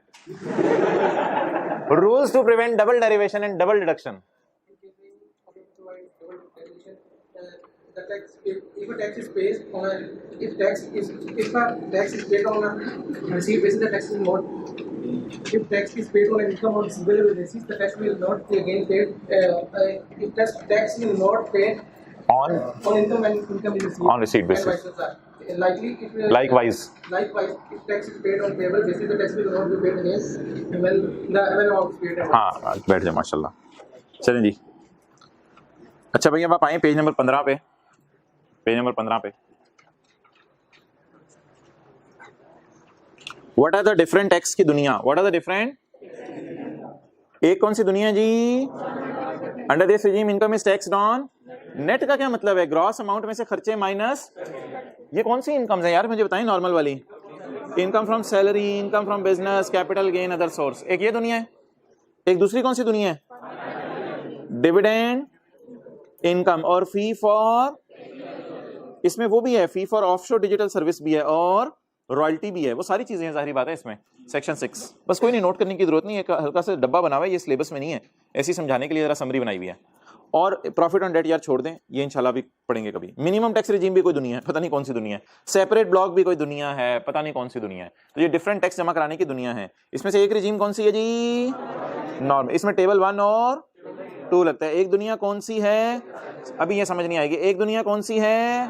Rules to prevent double derivation and double deduction. The tax, if a tax is based on a, if a tax is paid on a receipt basis, the tax is not. If tax is paid on an income or receivable basis, the tax will not be again paid. If tax is not paid on income when income is received on receipt and basis. vice versa. Likely, if Likewise. if tax is paid on payable basis, the tax will not be paid again when the amount is paid. हाँ बैठ जाए माशाल्लाह। चलें जी, अच्छा भैया आप आए page number 15 पे, पेज नंबर 15 पे। What are the different tax की दुनिया, व्हाट आर द डिफरेंट, एक कौन सी दुनिया जी, under this regime income is taxed on net का क्या मतलब है, ग्रॉस अमाउंट में से खर्चे माइनस, ये कौन सी इनकम है यार मुझे बताएं, नॉर्मल वाली, income from salary, income from business, capital gain, other source, एक ये दुनिया है, एक दूसरी कौन सी दुनिया है, डिविडेंड इनकम और फी फॉर, इसमें वो भी है fee for offshore digital service भी है और रॉयल्टी भी है, वो सारी चीजें जाहिर बात है इसमें सेक्शन 6, बस कोई नहीं नोट करने की जरूरत नहीं है, एक हल्का सा डब्बा बना हुआ है, ये सिलेबस में नहीं है, ऐसी समझाने के लिए जरा समरी बनाई हुई है। और प्रॉफिट ऑन डेट यार छोड़ दें, ये इंशाल्लाह भी पढ़ेंगे कभी। मिनिमम टैक्स रिजीम भी कोई दुनिया है, पता नहीं कौन सी दुनिया है, सेपरेट ब्लॉक भी कोई दुनिया है, पता नहीं कौन सी दुनिया है, तो ये डिफरेंट टैक्स जमा कराने की दुनिया है। इसमें से एक रिजीम कौन सी है जी, नॉर्मल, इसमें टेबल 1 और 2 लगता है। एक दुनिया कौन सी है, अभी ये समझ नहीं आएगी, एक दुनिया कौन सी है,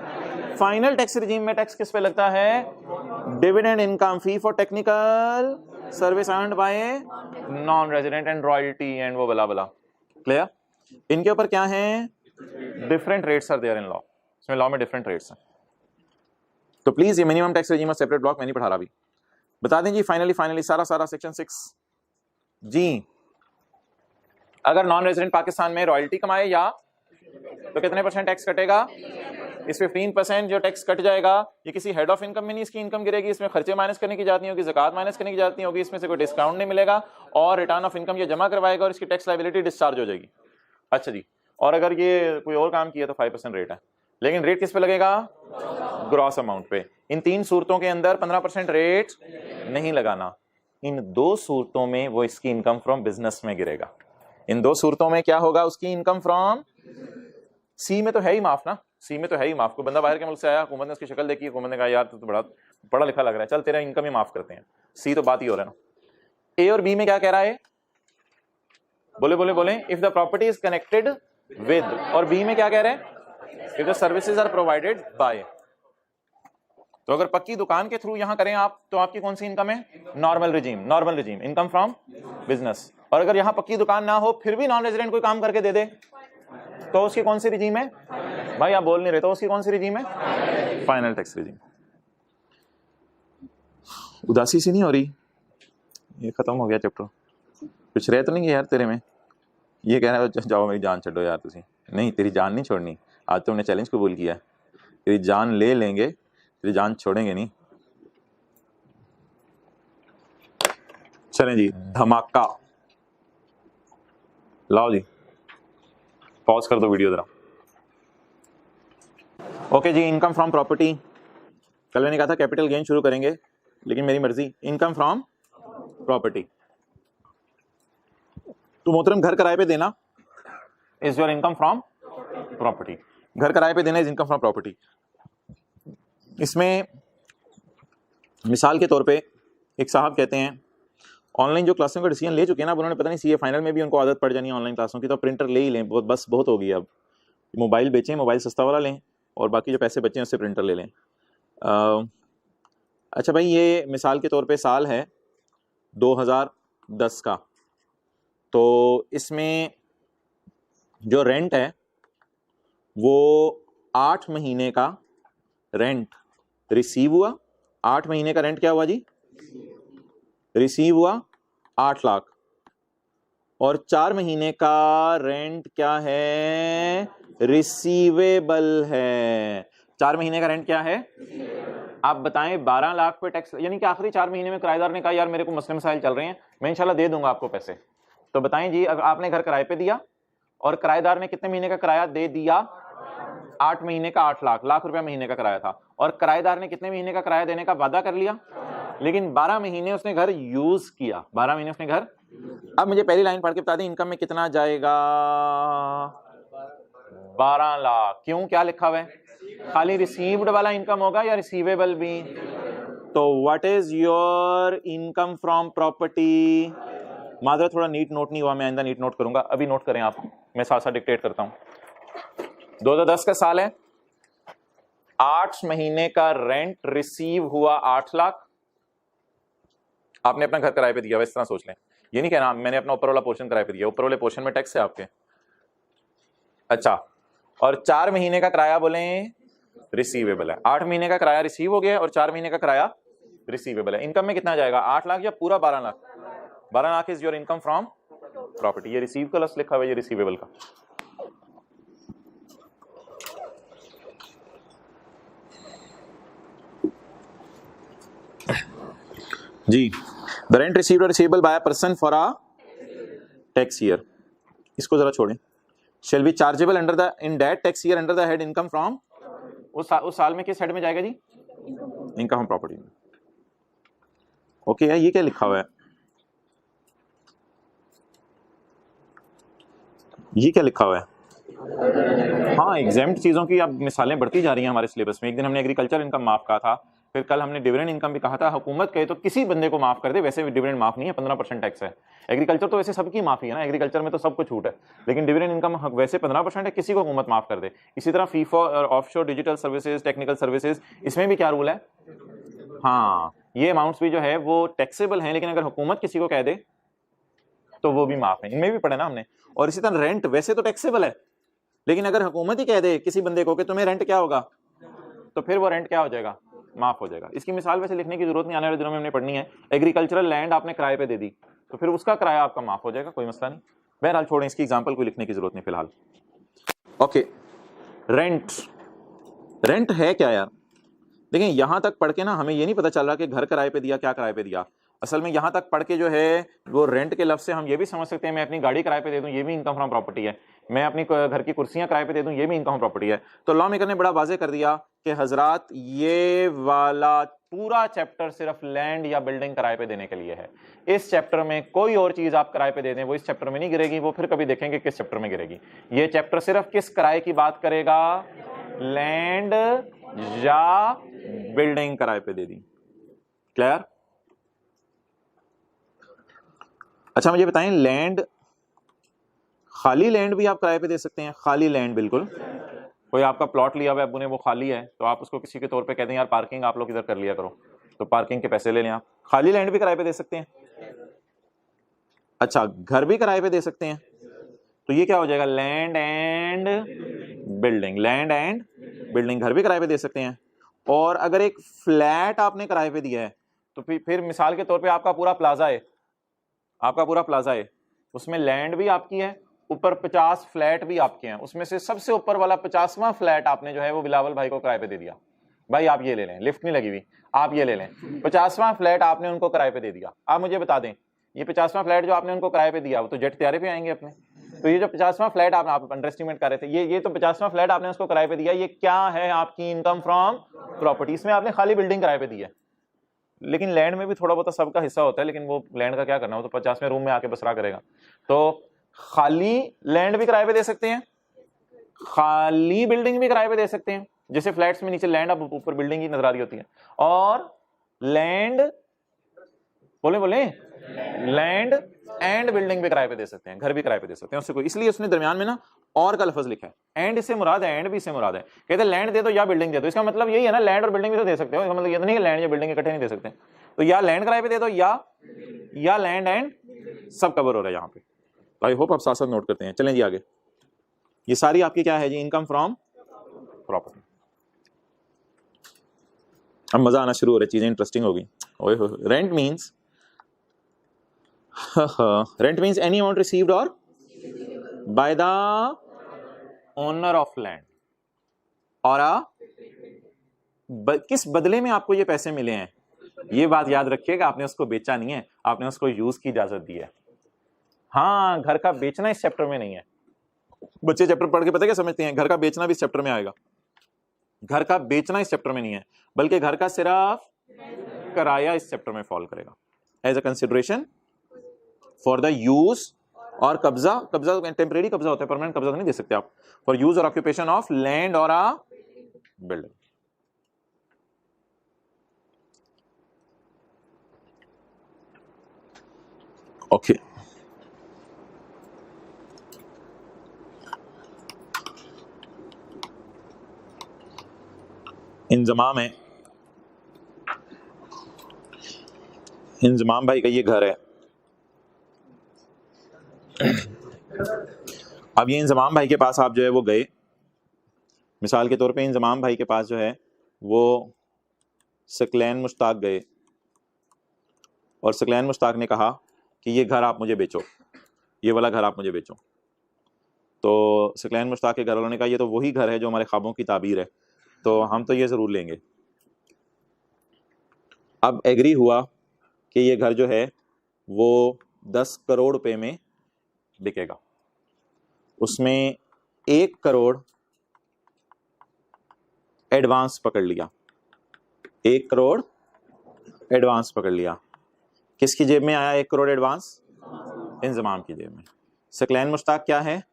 फाइनल टैक्स रिजीम में टैक्स किस पे लगता है, dividend income, fee for technical service earned by non resident and royalty and वो बला बला, क्लियर। इनके ऊपर क्या है, different rates are there in law, इसमें लॉ में डिफरेंट रेट्स हैं, तो प्लीज ये मिनिमम टैक्स रेजिम और सेपरेट ब्लॉक मैं नहीं पढ़ा रहा अभी, बता दें जी। फाइनली सारा सेक्शन 6 जी, अगर नॉन रेजिडेंट पाकिस्तान में रॉयल्टी कमाए या तो कितने % टैक्स कटेगा, इस 15% जो टैक्स कट जाएगा ये किसी हेड ऑफ इनकम में नहीं इसकी इनकम गिरेगी, इसमें खर्चे माइनस करने की जाती होगी, ज़कात माइनस करने की जाती होगी, इसमें से कोई डिस्काउंट नहीं मिलेगा और रिटर्न ऑफ इनकम ये जमा करवाएगा और इसकी टैक्स लायबिलिटी डिस्चार्ज हो जाएगी। अच्छा जी, और अगर ये कोई और काम किया तो 5% रेट है, लेकिन रेट किस पे लगेगा, ग्रॉस अमाउंट पे। इन 3 सूरतों के अंदर 15% रेट नहीं लगाना, इन 2 सूरतों में वो इसकी इनकम फ्रॉम बिजनेस में गिरेगा, इन 2 सूरतों में क्या होगा, उसकी इनकम फ्रॉम, सी में तो है ही माफ ना, सी में तो है ही माफ, को बंदा बाहर के मुल्क से आया, हुकूमत ने उसकी शक्ल देखी, हुकूमत ने कहा यार तू तो बड़ा पढ़ा लिखा लग रहा है, चल तेरा इनकम ही माफ करते हैं, सी तो बात ही हो रहा है ना। ए और बी में क्या कह रहा है, बोले if the property is connected with, और बी में क्या कह रहे हैं, if the services are provided by. तो अगर पक्की दुकान के थ्रू यहां करें आप तो आपकी कौन सी इनकम है, normal regime income from business, और अगर यहां पक्की दुकान ना हो फिर भी नॉन रेजिडेंट कोई काम करके दे दे तो उसकी कौन सी रिजीम है, भाई आप बोल नहीं रहे, तो उसकी कौन सी रिजीम है, फाइनल टैक्स रिजीम। उदासी सी नहीं हो रही, ये खत्म हो गया चैप्टर, कुछ रह तो नहीं गया यार तेरे में, ये कह रहा है जाओ मेरी जान छोड़ो यार तुसी, नहीं तेरी जान नहीं छोड़नी, आज तुमने चैलेंज कबूल किया, तेरी जान ले लेंगे, तेरी जान छोड़ेंगे नहीं। चलें जी, धमाका, लाओ जी, पॉज कर दो वीडियो जरा। ओके जी, इनकम फ्रॉम प्रॉपर्टी, कल मैंने कहा था कैपिटल गेन शुरू करेंगे, लेकिन मेरी मर्जी, इनकम फ्रॉम प्रॉपर्टी, तो मोहतरम घर किराए पे देना is your income from property, घर किराए पे देना इज इनकम फ्रॉम प्रॉपर्टी। इसमें मिसाल के तौर पे एक साहब कहते हैं ऑनलाइन जो क्लासों का डिसीजन ले चुके हैं ना, उन्होंने पता नहीं सीए फाइनल में भी उनको आदत पड़ जानी है ऑनलाइन क्लासों की, तो प्रिंटर ले ही लें, बस बहुत हो गई अब, मोबाइल बेचें, मोबाइल सस्ता वाला लें और बाकी जो पैसे बचे हैं उससे प्रिंटर ले लें। अच्छा भाई, ये मिसाल के तौर पे साल है 2010 का, तो इसमें जो रेंट है वो 8 महीने का रेंट रिसीव हुआ, 8 महीने का रेंट क्या हुआ जी, रिसीव हुआ 8 लाख, और 4 महीने का रेंट क्या है, रिसीवेबल है। 4 महीने का रेंट क्या है, आप बताएं, 12 लाख पे टैक्स, यानी कि आखिरी 4 महीने में किराएदार ने कहा यार मेरे को मसले मसाइल चल रहे हैं, मैं इंशाल्लाह दे दूंगा आपको पैसे, तो बताएं जी, अगर आपने घर किराए पे दिया और किराएदार ने कितने महीने का किराया दे दिया, 8 महीने का 8 लाख रुपया महीने का किराया था, और किराएदार ने कितने महीने का किराया देने का वादा कर लिया, लेकिन 12 महीने उसने घर यूज किया, 12 महीने उसने घर। अब मुझे पहली लाइन पढ़ के बता दें इनकम में कितना जाएगा, 12 लाख। क्यों, क्या लिखा हुआ है, खाली रिसीव्ड वाला इनकम होगा या रिसीवेबल भी, तो what is your income from property. मादर थोड़ा नीट नोट नहीं हुआ, मैं आइंदा नीट नोट करूंगा, अभी नोट करें आप, मैं साथ साथ डिक्टेट करता हूं। 2010 का साल है, 8 महीने का रेंट रिसीव हुआ 8 लाख, आपने अपना घर किराए पे दिया, इस तरह सोच लें, ये नहीं कहना मैंने अपना ऊपर वाला पोर्शन किराए पे दिया, ऊपर वाले पोर्शन में टैक्स है आपके। अच्छा, और 4 महीने का किराया बोले रिसीवेबल है, 8 महीने का किराया रिसीव हो गया और 4 महीने का किराया रिसीवेबल है। इनकम में कितना जाएगा, 8 लाख या पूरा 12 lakh? 12 lakh is your income from property. ये रिसीव का लफ्ज लिखा हुआ है, ये रिसीवेबल का। जी, द रेंट रिसीव्ड और receivable by a person for a tax year, इसको जरा छोड़ें, shall be chargeable under the in that tax year under the head income from, उस साल में किस हेड में जाएगा जी, इनकम प्रॉपर्टी में। ओके है, ये क्या लिखा हुआ है, ये क्या लिखा हुआ है? हाँ, एग्जेम्प्ट चीजों की अब मिसालें बढ़ती जा रही हैं हमारे सिलेबस में। एक दिन हमने एग्रीकल्चर इनकम माफ कहा था, फिर कल हमने डिविडेंड इनकम भी कहा था। हुकूमत कहे तो किसी बंदे को माफ कर दे, वैसे भी डिविडेंड माफ नहीं है, 15% टैक्स है। एग्रीकल्चर तो वैसे सबकी माफी है ना, एग्रीकल्चर में तो सबको छूट है, लेकिन डिविडेंड इनकम वैसे 15% है, किसी को हुकूमत माफ कर दे। इसी तरह fee for offshore digital services, technical services, इसमें भी क्या रूल है, हाँ, ये अमाउंट्स भी जो है वो टैक्सेबल हैं, लेकिन अगर हुकूमत किसी को कह दे तो वो भी माफ है, इनमें भी पढ़े ना हमने। और इसी तरह रेंट वैसे तो टैक्सेबल है, लेकिन अगर हुकूमत ही कह दे किसी बंदे को कि तुम्हें रेंट क्या होगा, तो फिर वो रेंट क्या हो जाएगा, माफ हो जाएगा। इसकी मिसाल वैसे लिखने की जरूरत नहीं, आने वाले दिनों में हमने पढ़नी है। एग्रीकल्चरल लैंड आपने किराए पे दे दी, तो फिर उसका किराया आपका माफ हो जाएगा, कोई मसला नहीं। बहरहाल छोड़ें, इसकी एग्जांपल कोई लिखने की जरूरत नहीं फिलहाल। ओके, रेंट, रेंट है क्या यार? देखिए, यहां तक पढ़ के ना हमें ये नहीं पता चल रहा कि घर किराए पे दिया, क्या किराए पे दिया। असल में यहां तक पढ़ के जो है वो रेंट के लफ्ज से हम ये भी समझ सकते हैं, मैं अपनी गाड़ी किराए पे दे दूं, ये भी इनकम फ्रॉम प्रॉपर्टी है। मैं अपनी घर की कुर्सियां किराए पे दे दूं, ये भी इनकम प्रॉपर्टी है। तो लॉ मेकर ने बड़ा वाज़ेह कर दिया कि हजरात ये वाला पूरा चैप्टर सिर्फ लैंड या बिल्डिंग किराए पे देने के लिए है। इस चैप्टर में कोई और चीज आप किराए पे दे दें वो इस चैप्टर में नहीं गिरेगी, वो फिर कभी देखेंगे किस चैप्टर में गिरेगी। ये चैप्टर सिर्फ किस किराए की बात करेगा, लैंड या बिल्डिंग किराए पे दे दी। क्लियर? अच्छा मुझे बताएं, लैंड, खाली लैंड भी आप किराए पे दे सकते हैं? खाली लैंड, बिल्कुल। कोई आपका प्लॉट लिया हुआ है अब्बू ने, वो खाली है, तो आप उसको किसी के तौर पे कह दें यार पार्किंग आप लोग इधर कर लिया करो, तो पार्किंग के पैसे ले लें आप। खाली लैंड भी किराए पे दे सकते हैं। अच्छा, घर भी किराए पे दे सकते हैं, तो ये क्या हो जाएगा, land and building. Land and building, घर भी किराए पे दे सकते हैं। और अगर एक फ्लैट आपने किराए पे दिया है, तो फिर मिसाल के तौर पे आपका पूरा प्लाजा है, आपका पूरा प्लाजा है, उसमें लैंड भी आपकी है, ऊपर 50 फ्लैट भी आपके हैं, उसमें से सबसे ऊपर वाला 50वां फ्लैट आपने जो है वो बिलावल भाई को किराए पे दे दिया, भाई आप ये ले लें, लिफ्ट नहीं लगी हुई, आप ये ले लें। 50वां फ्लैट आपने उनको किराए पे दे दिया। आप मुझे बता दें, ये 50वां फ्लैट जो आपने उनको किराए पे दिया वो तो जेट त्यारे पे आएंगे अपने, तो ये जो 50वां फ्लैट आप अंडर एस्टिमेट कर रहे थे, ये तो 50वां फ्लैट आपने उसको किराए पे दिया, ये क्या है, आपकी इनकम फ्रॉम प्रॉपर्टी। इसमें आपने खाली बिल्डिंग किराए पे दी है, लेकिन लैंड में भी थोड़ा बहुत सबका हिस्सा होता है, लेकिन वो लैंड का क्या करना, वो तो 50वें रूम में आके बसरा करेगा। तो खाली लैंड भी किराए पे दे सकते हैं, खाली बिल्डिंग भी किराए पे दे सकते हैं, जैसे फ्लैट्स में नीचे लैंड अब ऊपर बिल्डिंग ही नजर आ रही होती है, और लैंड, बोले लैंड एंड बिल्डिंग भी किराए पे दे सकते हैं, घर भी किराए पे दे सकते हैं उससे कोई, इसलिए उसने दरमियान में ना और का लफ्ज लिखा है, एंड इससे मुराद है, एंड भी इससे मुराद है। कहते हैं लैंड दे दो या बिल्डिंग दे दो, इसका मतलब यही है ना, लैंड और बिल्डिंग भी तो दे सकते हो, इसका मतलब ये नहीं कि लैंड या बिल्डिंग इकट्ठे नहीं दे सकते। तो या लैंड किराए पे दे दो या लैंड एंड, सब कवर हो रहा है यहाँ पे। आई होप आप साथ साथ नोट करते हैं। चलें जी आगे, ये सारी आपकी क्या है जी, इनकम फ्रॉम प्रॉपर्टी। अब मजा आना शुरू हो रहा है, चीजें इंटरेस्टिंग हो गई। ओए हो, rent means rent means any amount received or by the owner of land और किस बदले में आपको ये पैसे मिले हैं। ये बात याद रखिएगा, आपने उसको बेचा नहीं है, आपने उसको यूज की इजाजत दी है। हाँ, घर का बेचना इस चैप्टर में नहीं है। बच्चे चैप्टर पढ़ के पता क्या समझते हैं, घर का बेचना भी इस चैप्टर में आएगा। घर का बेचना इस चैप्टर में नहीं है, बल्कि घर का सिर्फ किराया इस चैप्टर में फॉल करेगा as a consideration for the use और कब्जा। कब्जा टेम्परेरी कब्जा होता है, परमानेंट कब्जा तो नहीं दे सकते आप। फॉर यूज और ऑक्यूपेशन ऑफ लैंड और अ बिल्डिंग। ओके, इंजमाम है, इंजमाम भाई का ये घर है। अब ये इंजमाम भाई के पास आप जो है वो गए, मिसाल के तौर पे इंजमाम भाई के पास जो है वो सकलैन मुश्ताक गए और सकलैन मुश्ताक ने कहा कि ये घर आप मुझे बेचो, ये वाला घर आप मुझे बेचो। तो सकलैन मुश्ताक के घर वालों ने कहा ये तो वही घर है जो हमारे ख्वाबों की ताबीर है, तो हम तो ये ज़रूर लेंगे। अब एग्री हुआ कि ये घर जो है वो 10 करोड़ रुपए में बिकेगा। उसमें 1 करोड़ एडवांस पकड़ लिया, 1 करोड़ एडवांस पकड़ लिया। किसकी जेब में आया 1 करोड़ एडवांस? इंजमाम की जेब में। सकलैन मुश्ताक क्या है?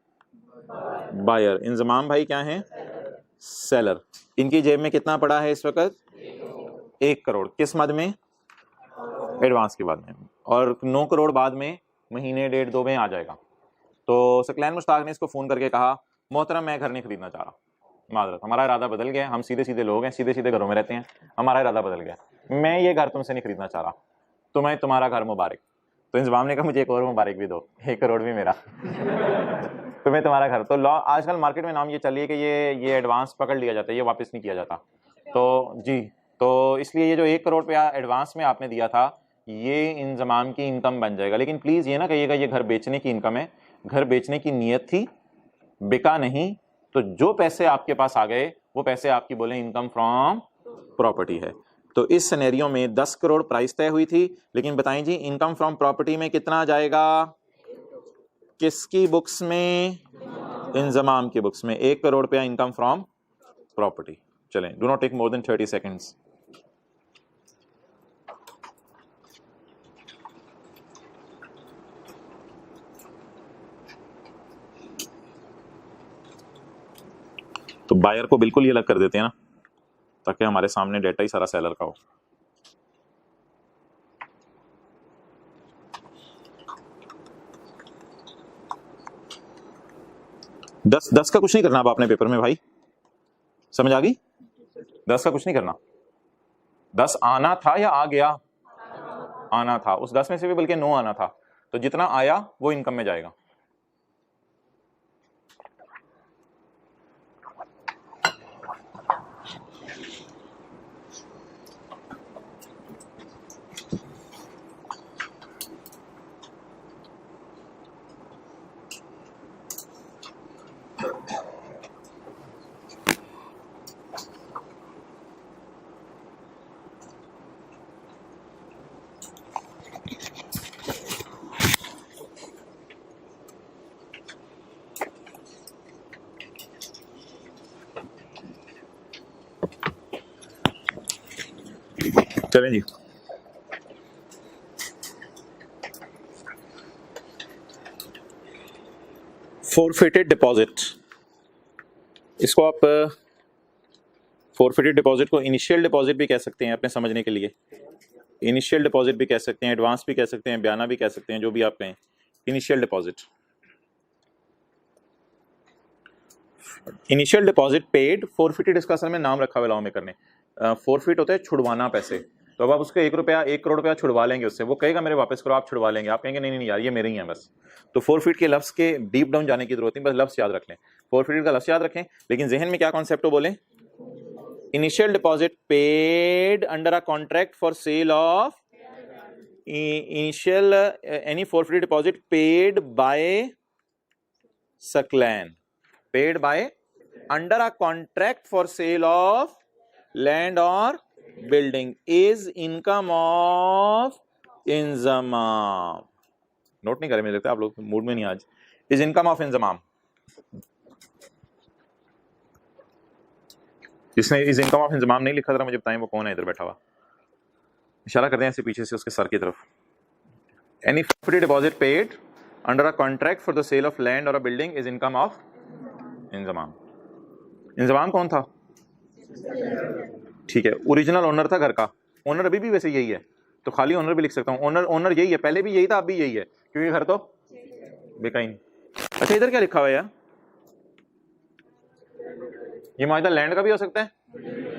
बायर। इंजमाम भाई क्या है? सेलर। इनकी जेब में कितना पड़ा है इस वक्त? 1 करोड़। किस मद में? एडवांस के बाद में। और 9 करोड़ बाद में, महीने 1.5-2 में आ जाएगा। तो सकलैन मुश्ताक ने इसको फ़ोन करके कहा मोहतरम मैं घर नहीं खरीदना चाह रहा, माजरत हमारा इरादा बदल गया, हम सीधे सीधे लोग हैं, सीधे सीधे घरों में रहते हैं, हमारा इरादा बदल गया, मैं ये घर तुमसे नहीं खरीदना चाह रहा, तुम्हें तुम्हारा घर मुबारक। तो इंजमाम ने कहा मुझे 1 और मुबारक भी दो, 1 करोड़ भी मेरा। तुम्हें तुम्हारा घर। तो लॉ आजकल मार्केट में नाम ये चल रही है कि ये एडवांस पकड़ लिया जाता है, ये वापस नहीं किया जाता। तो जी, तो इसलिए ये जो 1 करोड़ रुपया एडवांस में आपने दिया था ये इंजमाम की इनकम बन जाएगा। लेकिन प्लीज़ ये ना कहिएगा ये घर बेचने की इनकम है, घर बेचने की नीयत थी, बिका नहीं, तो जो पैसे आपके पास आ गए वो पैसे आपकी बोले इनकम फ्रॉम प्रॉपर्टी है। तो इस सिनेरियो में 10 करोड़ प्राइस तय हुई थी, लेकिन बताएं जी इनकम फ्रॉम प्रॉपर्टी में कितना जाएगा? किसकी बुक्स में? इंजमाम की बुक्स में 1 करोड़ रुपया इनकम फ्रॉम प्रॉपर्टी। चलें, do not take more than 30 seconds. तो बायर को बिल्कुल ये अलग कर देते हैं ना, ताकि हमारे सामने डेटा ही सारा सेलर का हो। दस का कुछ नहीं करना अब आपने पेपर में भाई, समझ आ गई? 10 का कुछ नहीं करना। 10 आना था या आ गया? आना था। उस 10 में से भी बल्कि 9 आना था, तो जितना आया वो इनकम में जाएगा। चलें जी, फोरफिटेड डिपॉजिट, इसको आप फोरफिटेड डिपॉजिट को इनिशियल डिपॉजिट भी कह सकते हैं अपने समझने के लिए, इनिशियल डिपॉजिट भी कह सकते हैं, एडवांस भी कह सकते हैं, बयाना भी कह सकते हैं, जो भी आप कहें। Initial deposit, initial deposit paid, forfeited इसका असल में नाम रखा हुआ लॉ में करने। फोरफिट होता है छुड़वाना पैसे। तो अब आप उसको 1 करोड़ रुपया छुड़वा लेंगे उससे, वो कहेगा मेरे वापस करो, आप छुड़वा लेंगे, आप कहेंगे नहीं नहीं यार ये मेरे ही हैं बस। तो फोरफिट के लफ्ज़ के डीप डाउन जाने की जरूरत नहीं, बस लफ्ज़ याद रख लें, फोरफिट का लफ्ज़ याद रखें, लेकिन जहन में क्या कॉन्सेप्ट हो बोले? Initial deposit paid under a contract for sale of, initial any forfeited deposit paid by Saqlain, paid by under a contract for sale of land or building is income of Inzamam. Note नहीं करे, मुझे लगता है आप लोग mood में नहीं आज। is income of Inzamam. जिसने is income of इंजमाम नहीं लिखा, जरा मुझे बताएं वो कौन है इधर बैठा हुआ। इशारा करते हैं ऐसे पीछे से उसके सर की तरफ। any property deposit paid under a contract for the sale of land or a building is income of Inzamam. Inzamam कौन था? ठीक है, ओरिजिनल ओनर था घर का, ओनर अभी भी वैसे यही है, तो खाली ओनर भी लिख सकता हूँ, ओनर यही है, पहले भी यही था अब भी यही है, क्योंकि घर तो बिका ही नहीं। अच्छा इधर क्या लिखा हुआ है यार? ये मुआहिदा लैंड का भी हो सकता है,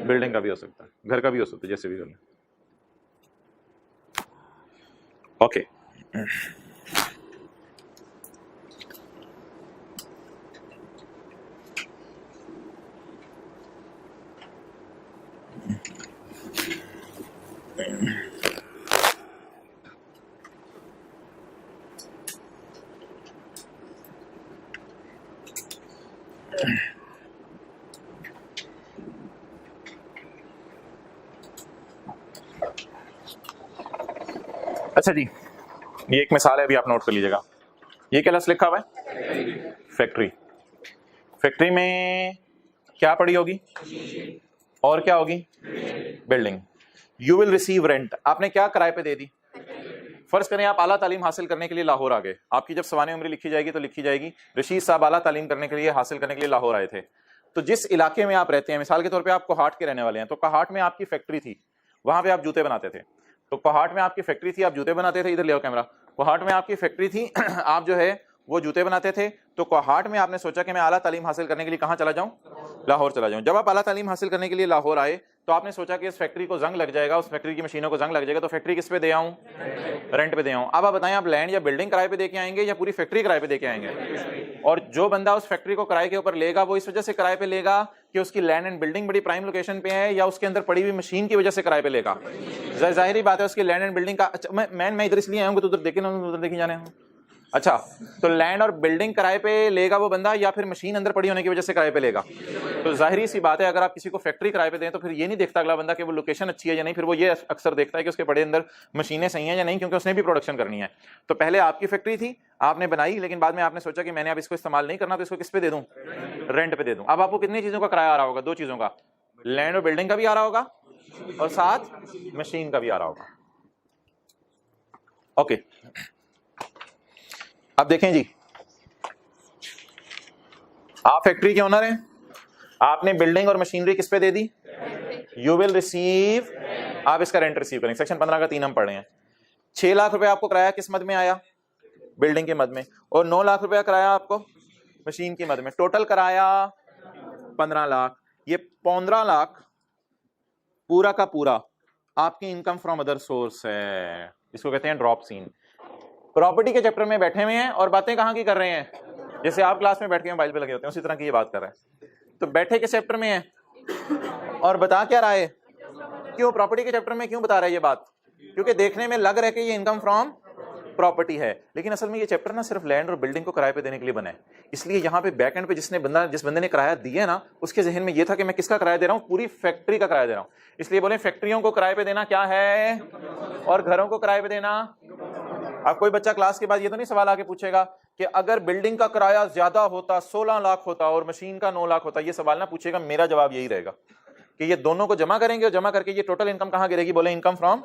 बिल्डिंग का भी हो सकता है, घर का भी हो सकता है, जैसे भी कर लें। ओके अच्छा जी, ये एक मिसाल है, अभी आप नोट कर लीजिएगा। ये क्या लफ्ज़ लिखा हुआ है? फैक्ट्री। फैक्ट्री में क्या पड़ी होगी और क्या होगी? Building. You will receive rent. आपने क्या किराए पे दे दी? फर्ज करें आप आला तालीम हासिल करने के लिए लाहौर आ गए। आपकी जब सवाने उम्र लिखी जाएगी तो लिखी जाएगी रशीद साहब आला तालीम करने के लिए हासिल करने के लिए लाहौर आए थे। तो जिस इलाके में आप रहते हैं, मिसाल के तौर पे आप कोहाट के रहने वाले हैं, तो कोहाट में आपकी फैक्ट्री थी, वहां पे आप जूते बनाते थे। तो कोहाट में आपकी फैक्ट्री थी, आप जूते बनाते थे। इधर ले आओ कैमरा। कोहाट में आपकी फैक्ट्री थी, आप जो है वो जूते बनाते थे। तो कोहाट में आपने सोचा कि मैं आला तालीम हासिल करने के लिए कहाँ चला जाऊँ? लाहौर चला जाऊँ। जब आप आला तालीम हासिल करने के लिए लाहौर आए तो आपने सोचा कि इस फैक्ट्री को जंग लग जाएगा, उस फैक्ट्री की मशीनों को जंग लग जाएगा, तो फैक्ट्री किस पे दे आऊँ? रेंट पे दे आऊँ। अब आप बताएं, आप लैंड या बिल्डिंग किराए पे दे के आएंगे या पूरी फैक्ट्री किराए पे दे के आएंगे? और जो बंदा उस फैक्ट्री को किराए के ऊपर लेगा वो इस वजह से किराए पे लेगा कि उसकी लैंड एंड बिल्डिंग बड़ी प्राइम लोकेशन पे है, या उसके अंदर पड़ी हुई मशीन की वजह से किराए पे लेगा? जाहिर बात है उसकी लैंड एंड बिल्डिंग का। अच्छा, मैं इधर इसलिए आऊँगा तो उधर देखे ना, उधर देखे जाने। अच्छा, तो लैंड और बिल्डिंग किराए पे लेगा वो बंदा, या फिर मशीन अंदर पड़ी होने की वजह से किराए पे लेगा? तो जाहिर सी बात है, अगर आप किसी को फैक्ट्री किराए पे दें तो फिर ये नहीं देखता अगला बंदा कि वो लोकेशन अच्छी है या नहीं, फिर वो ये अक्सर देखता है कि उसके बड़े अंदर मशीनें सही हैं या नहीं, क्योंकि उसने भी प्रोडक्शन करनी है। तो पहले आपकी फैक्ट्री थी, आपने बनाई, लेकिन बाद में आपने सोचा कि मैंने अब इसको इस्तेमाल नहीं करना, तो इसको किस पे दे दूं? रेंट पे दे दूं। अब आपको कितनी चीजों का किराया आ रहा होगा? 2 चीजों का, लैंड और बिल्डिंग का भी आ रहा होगा और साथ मशीन का भी आ रहा होगा। ओके, अब देखें जी, आप फैक्ट्री के ओनर हैं, आपने बिल्डिंग और मशीनरी किस पे दे दी? यू विल रिसीव, आप इसका रेंट रिसीव करेंगे। सेक्शन 15 का 3 हम पढ़ रहे हैं। 6 लाख रुपए आपको किराया किस मद में आया? बिल्डिंग के मद में। और 9 लाख रुपया किराया आपको मशीन की मद में। टोटल किराया 15 लाख। ये 15 लाख पूरा का पूरा आपकी इनकम फ्रॉम अदर सोर्स है। इसको कहते हैं ड्रॉप सीन। प्रॉपर्टी के चैप्टर में बैठे हुए हैं और बातें कहाँ की कर रहे हैं? जैसे आप क्लास में बैठ के मोबाइल पे लगे होते हैं, उसी तरह की ये बात कर रहे हैं। तो बैठे के चैप्टर में है और बता क्या रहा है? क्यों प्रॉपर्टी के चैप्टर में क्यों बता रहा है ये बात? क्योंकि देखने में लग रहा है कि ये इनकम फ्रॉम प्रॉपर्टी है, लेकिन असल में ये चैप्टर ना सिर्फ लैंड और बिल्डिंग को किराए पे देने के लिए बना है। इसलिए यहाँ पे बैक एंड पे जिस बंदे ने किराया दिया है ना, उसके जहन में ये था कि मैं किसका किराया दे रहा हूँ? पूरी फैक्ट्री का किराया दे रहा हूँ। इसलिए बोले फैक्ट्रियों को किराए पे देना क्या है और घरों को किराए पे देना। अब कोई बच्चा क्लास के बाद ये तो नहीं सवाल आके पूछेगा कि अगर बिल्डिंग का किराया ज्यादा होता, 16 लाख होता और मशीन का 9 लाख होता, ये सवाल ना पूछेगा। मेरा जवाब यही रहेगा कि ये दोनों को जमा करेंगे और जमा करके ये टोटल इनकम कहां गिरेगी? बोले इनकम फ्रॉम।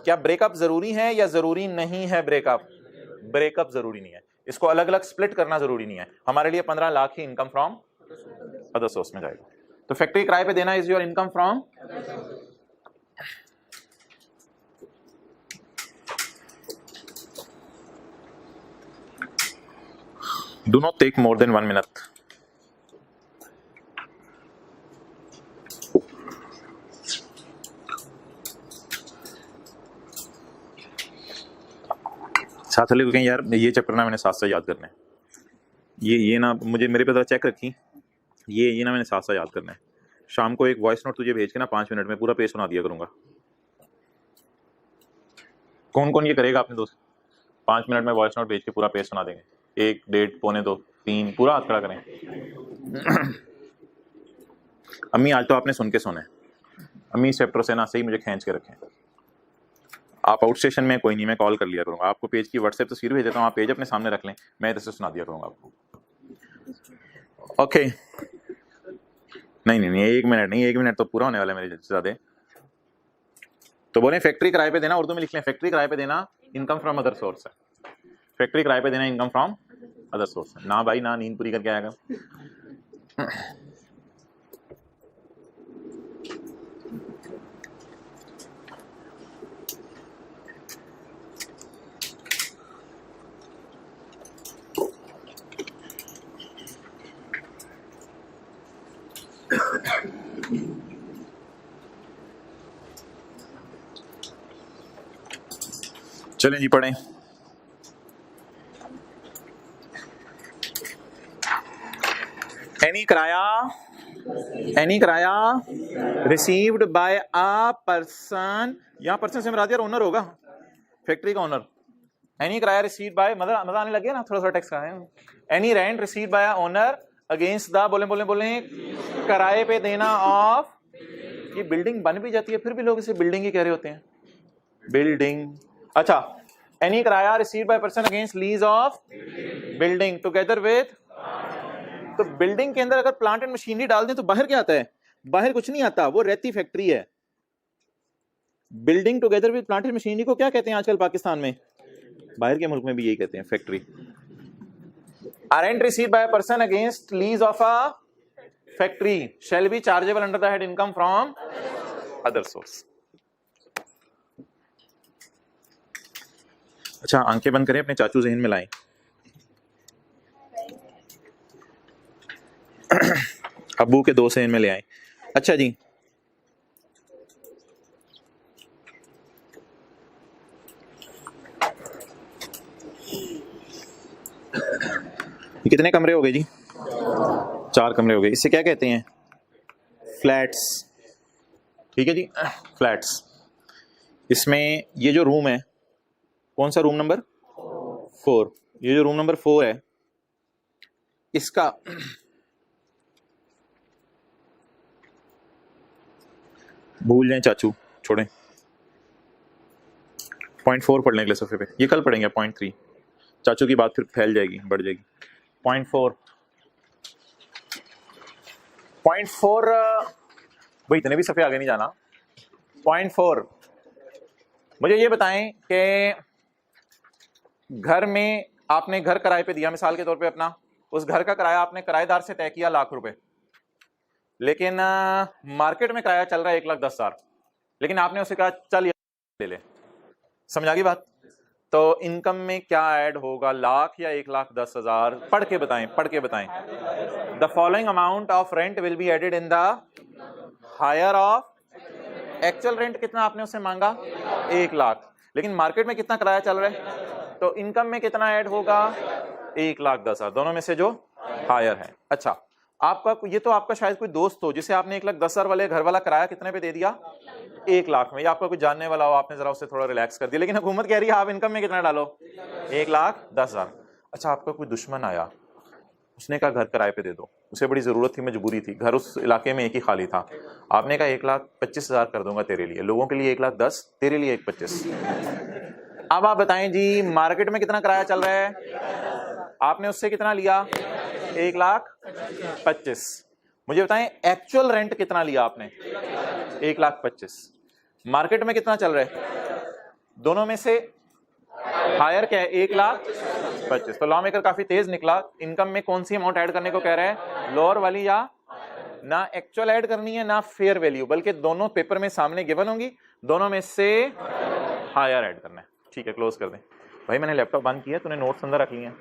क्या ब्रेकअप जरूरी है या जरूरी नहीं है? ब्रेकअप जरूरी नहीं है। इसको अलग अलग स्प्लिट करना जरूरी नहीं है। हमारे लिए 15 लाख ही इनकम फ्रॉम अदर सोर्स में जाएगा। तो फैक्ट्री किराए पे देना is your income from. Do not take more than 1 minute. साथ वाले को कहें यार ये चैप्टर ना मैंने साथ साथ याद करना है, ये ना मुझे मेरे पे चेक रखी, ये ना मैंने साथ साथ याद करना है। शाम को एक वॉइस नोट तुझे भेज के ना 5 मिनट में पूरा पेज सुना दिया करूंगा। कौन कौन ये करेगा अपने दोस्त? 5 मिनट में वॉइस नोट भेज के पूरा पेज सुना देंगे। 1, 1.5, पौने 2, 3 पूरा हाथ खड़ा करें। अम्मी आज तो आपने सुन के सोना है। अम्मी इस चैप्टर से ना सही मुझे खींच के रखें। आप आउट स्टेशन में कोई नहीं, मैं कॉल कर लिया करूंगा आपको। पेज की व्हाट्सएप तस्वीर भेज देता हूँ, आप पेज अपने सामने रख लें, मैं इधर से सुना दिया करूंगा आपको। ओके नहीं 1 मिनट नहीं, 1 मिनट तो पूरा होने वाला है मेरे ज्यादा। तो बोले फैक्ट्री किराए पे देना, उर्दू में लिख लें, फैक्ट्री किराए पे देना इनकम फ्रॉम अदर सोर्स है। फैक्ट्री किराए पे देना इनकम फ्रॉम अदर सोर्स है। ना भाई ना, नींद पूरी करके आएगा। चलें जी पढ़ें। एनी किराया रिसीव्ड बाय अ पर्सन, यहां पर्सन से मुराद यार ओनर होगा, फैक्ट्री का ओनर। एनी किराया रिसीव्ड बाय, मजा आने लग गया ना, थोड़ा सा टेक्स्ट का है। Any rent received by owner against the, बोले किराए पे देना ऑफ, ये बिल्डिंग बन भी जाती है फिर भी लोग इसे बिल्डिंग ही कह रहे होते हैं, बिल्डिंग। अच्छा, एनी किराया received by person against lease of building together with, तो बिल्डिंग के अंदर अगर प्लांट एंड मशीनरी डाल दें तो बाहर क्या आता है? बाहर कुछ नहीं आता, वो रहती फैक्ट्री है। Building together with plant and machinery को क्या कहते हैं आजकल पाकिस्तान में? बाहर के मुल्क में भी यही कहते हैं, factory. Rent received by person against lease of a factory shall be chargeable under the head income from other source. अच्छा, आंखें बंद करें, अपने चाचू ज़हन में लाएं। अब्बू के 2 ज़हन में ले आए। अच्छा जी, ये कितने कमरे हो गए जी? 4 कमरे हो गए। इससे क्या कहते हैं? फ्लैट्स। ठीक है जी, फ्लैट्स। इसमें ये जो रूम है, कौन सा रूम नंबर 4, ये जो रूम नंबर 4 है, इसका भूल जाएं चाचू, छोड़ें। 0.4 पढ़ लें अगले सफ़े पे, ये कल पढ़ेंगे 0.3, चाचू की बात फिर फैल जाएगी, बढ़ जाएगी। 0.4 भाई इतने भी सफ़े आगे नहीं जाना। 0.4, मुझे ये बताएं कि घर में आपने घर किराए पे दिया, मिसाल के तौर पे अपना, उस घर का किराया आपने किराएदार से तय किया ₹1,00,000, लेकिन मार्केट में किराया चल रहा है 1,10,000, लेकिन आपने उसे कहा चल ले ले। समझा गई बात? तो इनकम में क्या ऐड होगा, लाख या 1,10,000? पढ़ के बताएं। The following amount of rent will be added in the higher of, actual rent कितना आपने उससे मांगा? 1,00,000, लेकिन मार्केट में कितना किराया चल रहा है, तो इनकम में कितना ऐड होगा? 1,10,000, दोनों में से जो हायर है। अच्छा, आपका ये तो आपका शायद कोई दोस्त हो जिसे आपने 1,10,000 वाले घर वाला किराया कितने पे दे दिया? 1,00,000 में। या आपका कोई जानने वाला हो, आपने जरा उससे थोड़ा रिलैक्स कर दिया, लेकिन हुकूमत कह रही है आप इनकम में कितना डालो? 1,10,000। अच्छा, आपका कोई दुश्मन आया, उसने कहा घर किराए पे दे दो, उसे बड़ी जरूरत थी, मजबूरी थी, घर उस इलाके में एक ही खाली था। आपने कहा 1,25,000 कर दूंगा तेरे लिए, लोगों के लिए 1,10,000, तेरे लिए 1,25,000। अब आप बताएं जी, मार्केट में कितना किराया चल रहा है? आपने उससे कितना लिया? 1,25,000। मुझे बताएं एक्चुअल रेंट कितना लिया आपने? 1,25,000। मार्केट में कितना चल रहा है? दोनों में से हायर क्या है? 1,25,000। तो लॉ मेकर काफी तेज निकला। इनकम में कौन सी अमाउंट ऐड करने को कह रहे हैं? लोअर वाली, या ना एक्चुअल ऐड करनी है ना फेयर वैल्यू, बल्कि दोनों पेपर में सामने गिवन होंगी, दोनों में से हायर ऐड करना है। ठीक है, क्लोज कर दें। भाई मैंने लैपटॉप बंद किया, तूने नोट्स अंदर रख लिए हैं।